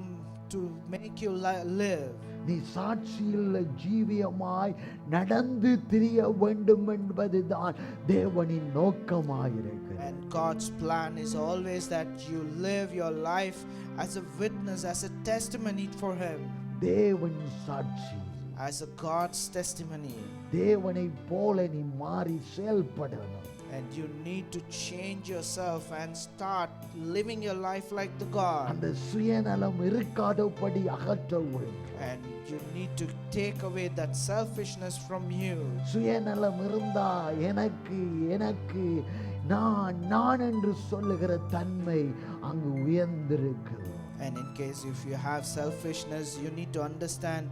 to make you live. நீ சாட்சியுள்ள ஜீவியமாய் நடந்து திரிய வேண்டும் என்பதுதான் தேவனின் நோக்கமாயிருக்கிறது. And God's plan is always that you live your life as a witness, as a testimony for Him, தேவன் சாட்சி, as a God's testimony. தேவனை போல நீ மாறி செயல்படணும். And you need to change yourself and start living your life like the God. அந்த சுயநலம் இருக்காதபடி அகற்ற வேண்டும். And you need to take away that selfishness from you. சுயநலம் இருந்தா எனக்கு எனக்கு நான் என்று சொல்லுகிற தன்மை அங்கு உயர்ந்திருக்கு. And in case if you have selfishness, you need to understand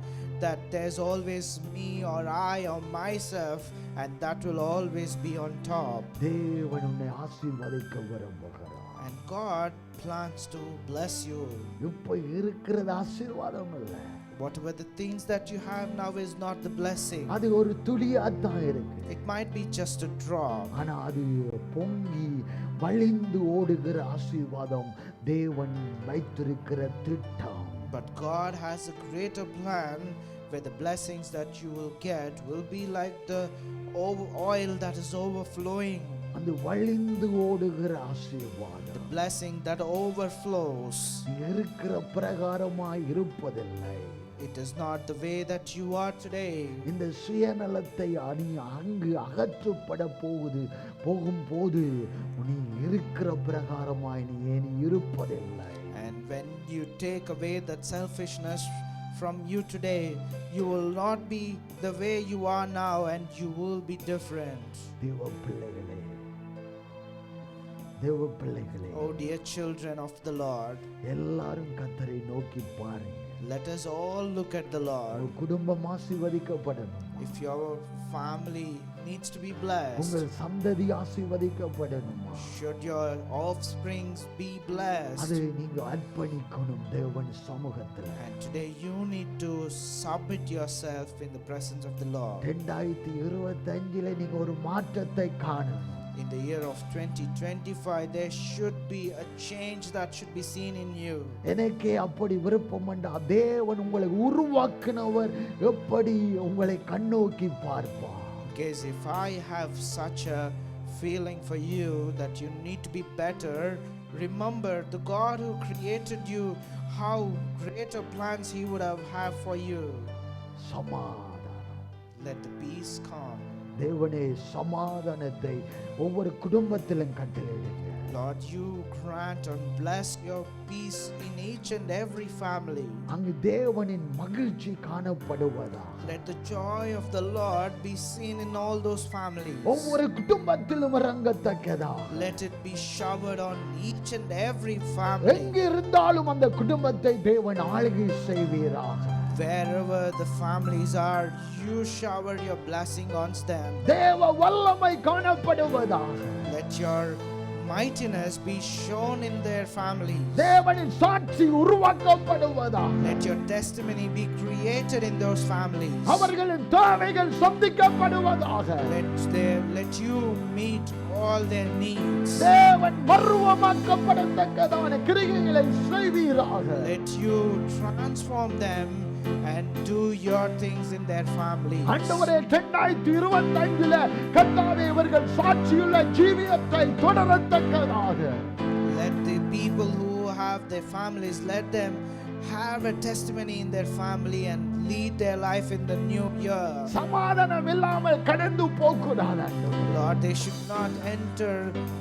that there's always me or I or myself, and that will always be on top. தேவன் உன்னை ஆசீர்வதிக்க விரும்புகிறார். And God plans to bless you. இப்ப இருக்கிறது ஆசீர்வாதம் இல்ல. Whatever the things that you have now is not the blessing. அது ஒரு துளியாத்தான் இருக்கு. It might be just a drop. ஆனா அது பொங்கி வழிந்து ஓடுகிற ஆசீர்வாதம் தேவன் வைத்திருக்கிற திட்டம். But God has a greater plan where the blessings that you will get will be like the oil that is overflowing. அந்த வழிந்து ஓடுகிற ஆசீர்வாதம், The blessing that overflows. இருக்கிற பிரகாரமாய் இருப்பதில்லை. It is not the way that you are today. இந்த சுயநலத்தை அங்கு அகற்றப்பட போகும்போது நீ இருக்கிற பிரகாரமாய் நீ இருப்பதில்லை. And when you take away that selfishness from you today, you will not be the way you are now, and you will be different. தேவ பிள்ளைகளே, Oh dear children of the Lord, எல்லாரும் கர்த்தரை நோக்கி பாருங்க. let us all look at the Lord. குடும்பம் ஆசீர்வதிக்கப்படணும். If your family needs to be blessed, உங்கள் சந்ததி ஆசீர்வதிக்கப்படணுமா? should your offsprings be blessed, அதை நீங்க அர்ப்பணிக்கணும் தேவன் சமூகத்தில். and today you need to submit yourself in the presence of the Lord. 2025 நீங்க ஒரு மாற்றத்தை காணணும். In the year of 2025, there should be a change that should be seen in you. எனக்கே அப்படி விருப்பம் உண்டா? தேவன் உங்களை உருவாக்கினவர் எப்படி உங்களை கண்ணோக்கி பார்ப்பார்? Because if I have such a feeling for you that you need to be better, remember the God who created you, how greater plans He would have for you. சமாதானம். Let the peace come. தேவனே சமாதானத்தை ஒவ்வொரு குடும்பத்திலும் கட்டளையிடுங்க. Lord, you grant and bless your peace in each and every family. அங்கு தேவனின் மகிழ்ச்சி காணப்படுவதா? Let the joy of the Lord be seen in all those families. ஒவ்வொரு குடும்பத்திலும் இறங்கத்தக்கதா? Let it be showered on each and every family. எங்கு இருந்தாலும் அந்த குடும்பத்தை தேவன் ஆளுகை செய்வீராக. Wherever the families are, you shower your blessing on them. தேவ வல்லமை காணப்படுவதாக. Let your mightiness be shown in their families. தேவனின் சாட்சி உருவாக்கப்படுவதாக. Let your testimony be created in those families. அவர்களின் தேவைகள் சந்திக்கப்படுவதாக. Let you meet all their needs. தேவன் மறுரூபமாக்கப்படத்தக்கதான கிரியைகளை செய்வீராக. Let you transform them and do your things in their family. ஆண்டவரே 2025 கர்த்தாவே இவர்கள் சாட்சியுள்ள ஜீவியத்தை தொடரத்தக்கதாக. Let the people who have their families, let them have a testimony in their family and lead their life in the new year. சமாதானம் இல்லாமல் கடந்து போகக்கூடாது. Lord, they should not enter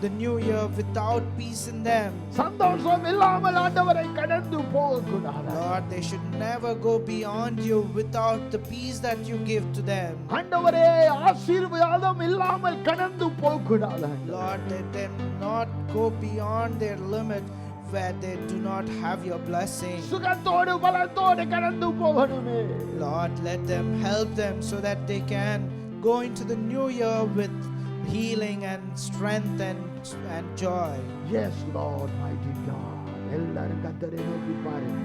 the new year without peace in them. சந்தோஷம் இல்லாமல் ஆண்டவரை கடந்து போகக்கூடாது. Lord, they should never go beyond you without the peace that you give to them. ஆண்டவரே ஆசீர்வாதம் இல்லாமல் கடந்து போகக்கூடாது. Lord, let them not go beyond their limit where they do not have your blessing. சுகத்தோடு பலத்தோடு கடந்து போகணுமே. Lord, let them help them so that they can go into the new year with healing and strength and joy. Yes, Lord, mighty God. எல்லாரும் கர்த்தரை நோக்கி பாருங்க.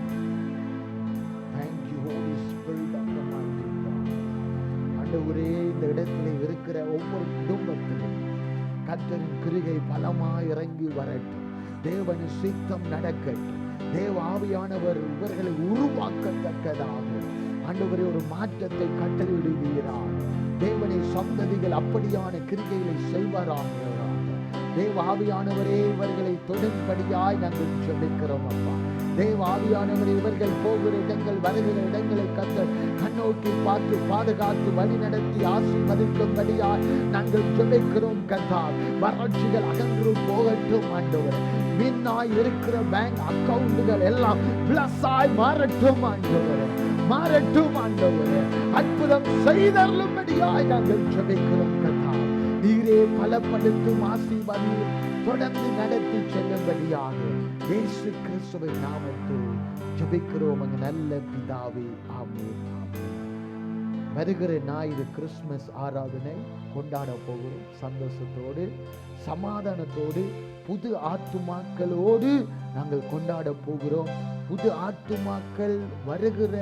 Thank you, Holy Spirit of the mighty God. ஆண்டவரே, இந்த இடத்திலே இருக்கிற ஒவ்வொரு குடும்பத்திலும் கர்த்தரின் கிருபை பலமாய் இறங்கி வரட்டும். தேவனின் சித்தம் நடக்கட்டும். தேவ ஆவியானவர் இவர்களை உருவாக்கத்தக்கதாக ஆண்டவரே ஒரு மாற்றத்தை கட்டளையிடுகிறார். தேவனை சந்ததிகள் அப்படியான கிரிகைகளை செய்வாராக. தேவ ஆவியானவரே இவர்களை தொடும்படியாய் நாங்கள் ஜெபிக்கிறோம் அப்பா. தேவ ஆவியானவரே இவர்கள் போகிற இடங்கள் வருகிற இடங்களை கர்த்தர் கண்ணோக்கி பார்த்து பாதுகாத்து வழி நடத்தி ஆசீர்வதிக்கும்படியாய் நாங்கள் ஜெபிக்கிறோம் கர்த்தாவே. வறட்சிகள் அகன்று போகட்டும் ஆண்டவரே. வீணாய் இருக்கிற பேங்க் அக்கவுண்டுகள் எல்லாம் பிளஸ் ஆய் மாறட்டும் ஆண்டவரே, மாறட்டும் ஆண்டவரே. அற்புதம் செய்தருளும்படியாய் நாங்கள் ஜெபிக்கிறோம் கர்த்தாவே. நீரே பலப்படுத்தும் ஆசீர்வாதம் தொடர்ந்து நடத்தி செல்லும்படியாக இயேசு கிறிஸ்துவின் நாமத்தில் ஜெபிக்கிறோம் எங்கள் நல்ல பிதாவே, ஆமென். வருகிற ஞாயிறு கிறிஸ்துமஸ் ஆராதனை கொண்டாட போகிறோம். சந்தோஷத்தோடு சமாதானத்தோடு புது ஆத்துமாக்களோடு நாங்கள் கொண்டாட போகிறோம். புது ஆத்துமாக்கள் வருகிற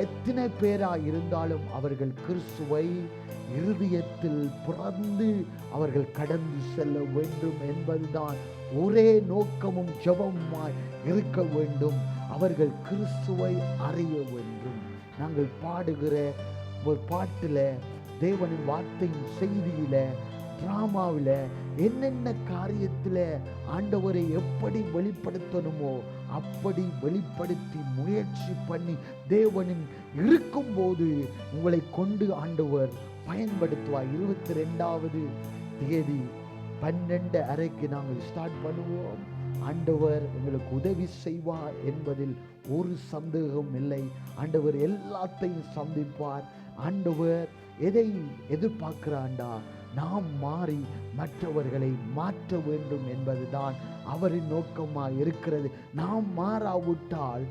எத்தனை பேரா இருந்தாலும் அவர்கள் கிறிஸ்துவை இருதயத்தில் பிறந்து அவர்கள் கடந்து செல்ல வேண்டும் என்பதுதான் ஒரே நோக்கமும் ஜெபமுமாய் இருக்க வேண்டும். அவர்கள் கிறிஸ்துவை அறிய வேண்டும். நாங்கள் பாடுகிற ஒரு பாட்டுல, தேவனின் வார்த்தையின் செய்தியில, டிராமாவில் என்னென்ன காரியத்தில் ஆண்டவரை எப்படி வெளிப்படுத்தணுமோ அப்படி வெளிப்படுத்தி முயற்சி பண்ணி தேவனின் இருக்கும்போது உங்களை கொண்டு ஆண்டவர் பயன்படுத்துவார். 22ஆவது தேதி 12:30 நாங்கள் ஸ்டார்ட் பண்ணுவோம். ஆண்டவர் எங்களுக்கு உதவி செய்வார் என்பதில் ஒரு சந்தேகம் இல்லை. ஆண்டவர் எல்லாத்தையும் சந்திப்பார். ஆண்டவர் எதை எதிர்பார்க்கிறாண்டா, நாம் மாறி மற்றவர்களை மாற்ற வேண்டும் என்பதுதான் அவரின் நோக்கமாக இருக்கிறது. நாம் மாறாவிட்டால்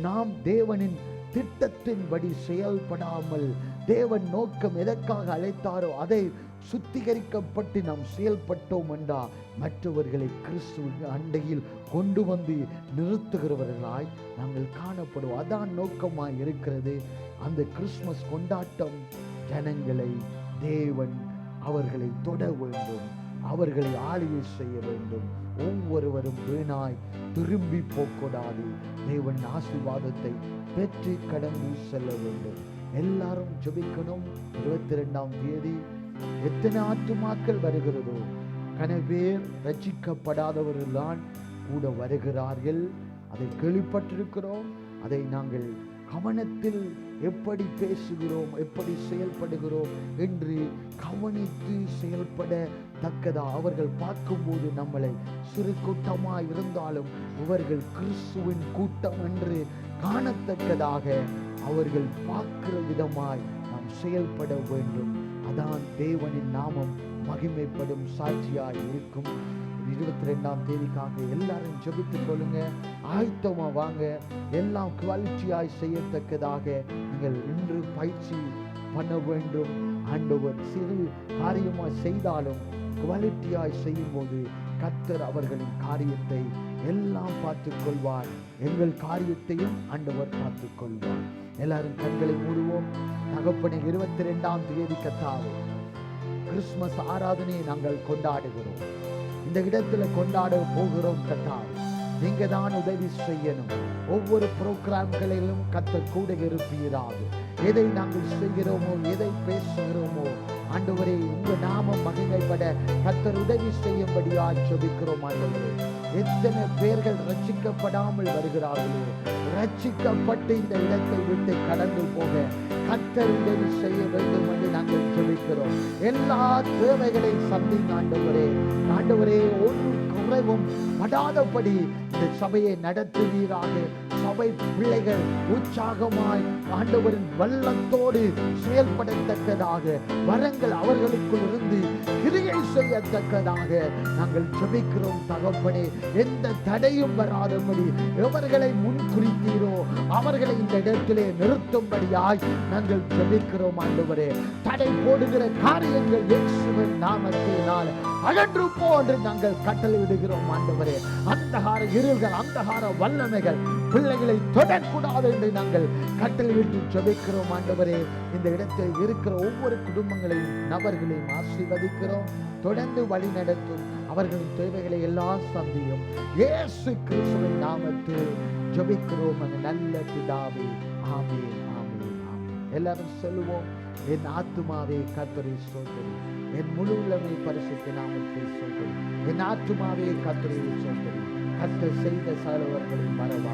நாம் தேவனின் திட்டத்தின்படி செயல்படாமல், தேவன் நோக்கம் எதற்காக அழைத்தாரோ அதை சுத்திகரிக்கப்பட்டு நாம் செயல்பட்டோம் என்றால் மற்றவர்களை கிறிஸ்துவின் அண்டையில் கொண்டு வந்து நிறுத்துகிறவர்களாய் நாங்கள் காணப்படுவோம். அதான் நோக்கமாய் இருக்கிறது. அந்த கிறிஸ்துமஸ் கொண்டாட்டம் ஜனங்களை தேவன் அவர்களை தொட வேண்டும், அவர்களை ஆளுகை செய்ய வேண்டும். ஒவ்வொருவரும் வீணாய் திரும்பி போக்கூடாது. தேவன் ஆசீர்வாதத்தை பெற்று கடந்து செல்ல வேண்டும். எல்லாரும் ஜெபிக்கணும். 22ஆம் தேதி எத்தனை ஆத்துமாக்கள் வருகிறதோ, கனவேர் ரட்சிக்கப்படாதவர்கள் தான் கூட வருகிறார்கள். அதை கேள்விப்பட்டிருக்கிறோம். அதை நாங்கள் கவனத்தில் எப்படி பேசுகிறோம், எப்படி செயல்படுகிறோம் என்று கவனித்து செயல்பட தக்கதா. அவர்கள் பார்க்கும்போது நம்மளை சிறு கூட்டமாய் இருந்தாலும் இவர்கள் கிறிஸ்துவின் கூட்டம் என்று காணத்தக்கதாக அவர்கள் பார்க்கிற விதமாய் நாம் செயல்பட வேண்டும். அதான் தேவனின் நாமம் மகிமைப்படும் சாட்சியாய் இருக்கும். 22ஆம் தேதிக்காக எல்லாரும் ஜெபித்துக் கொள்ளுங்க. ஆயத்தமா வாங்க. எல்லாம் குவாலிட்டியாய் செய்யத்தக்கதாக நீங்கள் இன்று பயிற்சி பண்ண வேண்டும். ஆண்டவர் சிறு காரியமாய் செய்தாலும் குவாலிட்டியாய் செய்யும் போது கர்த்தர் அவர்களின் காரியத்தை எல்லாம் பார்த்துக் கொள்வார். எங்கள் காரியத்தையும் ஆண்டவர் பார்த்துக் கொள்வார். எல்லாரும் கண்களை மூடுவோம். தகப்பனே, 22ஆம் தேதி கர்த்தாவே கிறிஸ்துமஸ் ஆராதனையை நாங்கள் கொண்டாடுகிறோம். இந்த இடத்துல கொண்டாட போகிறோம் கர்த்தாவே. நீங்க தான் உதவி செய்யணும். ஒவ்வொரு புரோகிராம்களிலும் கர்த்தர் கூட இருப்பீராக. எதை நாங்கள் செய்கிறோமோ, எதை பேசுகிறோமோ ஆண்டவரே, உங்க நாமம் மகிமைப்பட கர்த்தர் உதவி செய்யும்படியாய் ஜெபிக்கிறோம் ஆண்டவரே. எத்தனை பேர்கள் ரட்சிக்கப்படாமல் வருகிறார்களோ, ரட்சிக்கப்பட்டு இந்த இடத்தை விட்டு கடந்து போக கர்த்தர் உதவி செய்ய வேண்டும் என்று நாங்கள் ஜெபிக்கிறோம். எல்லா தேவைகளையும் சந்திங்க ஆண்டவரே. ஆண்டவரே, ஒரு குறைவும் படாதபடி இந்த சபையை நடத்துவீராக. சபை பிள்ளைகள் உற்சாகமாய் ஆண்டவரின் வல்லத்தோடு செயல்படத்தக்கதாக, வரங்கள் அவர்களுக்குள் இருந்து கிரியை செய்யத்தக்கதாக நாங்கள் ஜெபிக்கிறோம் தகப்பனே. எந்த தடையும் வராதபடி எவர்களை முன்குறித்தீரோ அவர்களை இந்த இடத்திலே நிறுத்தும்படியாய் நாங்கள் ஜெபிக்கிறோம் ஆண்டவரே. தடை போடுகிற காரியங்கள் இயேசுவின் நாமத்தினால் அகன்று போ என்று நாங்கள் கட்டளையிடுகிறோம் ஆண்டவரே. அந்தகார இருள்கள், அந்தகார வல்லமைகள் பிள்ளைகளை தொடக்கூடாது என்று நாங்கள் கட்டளையிட்டு ஜெபிக்கிறோம் ஆண்டவரே. இந்த இடத்தில் இருக்கிற ஒவ்வொரு குடும்பங்களையும் நபர்களையும் ஆசீர்வதிக்கிறோம். தொடர்ந்து வழி நடத்தும். அவர்களின் தேவைகளை எல்லாம் சந்தியும். இயேசு கிறிஸ்துவின் நாமத்தில் ஜெபிக்கிறோம் அந்த நல்ல பிதாவே. ஆமென், ஆமென், ஆமென். எல்லாரும் சொல்லுவோம், என் ஆத்துமாவே கர்த்தரை ஸ்தோத்திரி, என் முழு உள்ளமே பரிசுத்த நாமத்தை ஸ்தோத்திரி, என் ஆத்துமாவே கர்த்தரை ஸ்தோத்திரி, கர்த்தர் செய்த சகலவர்களை மறவா.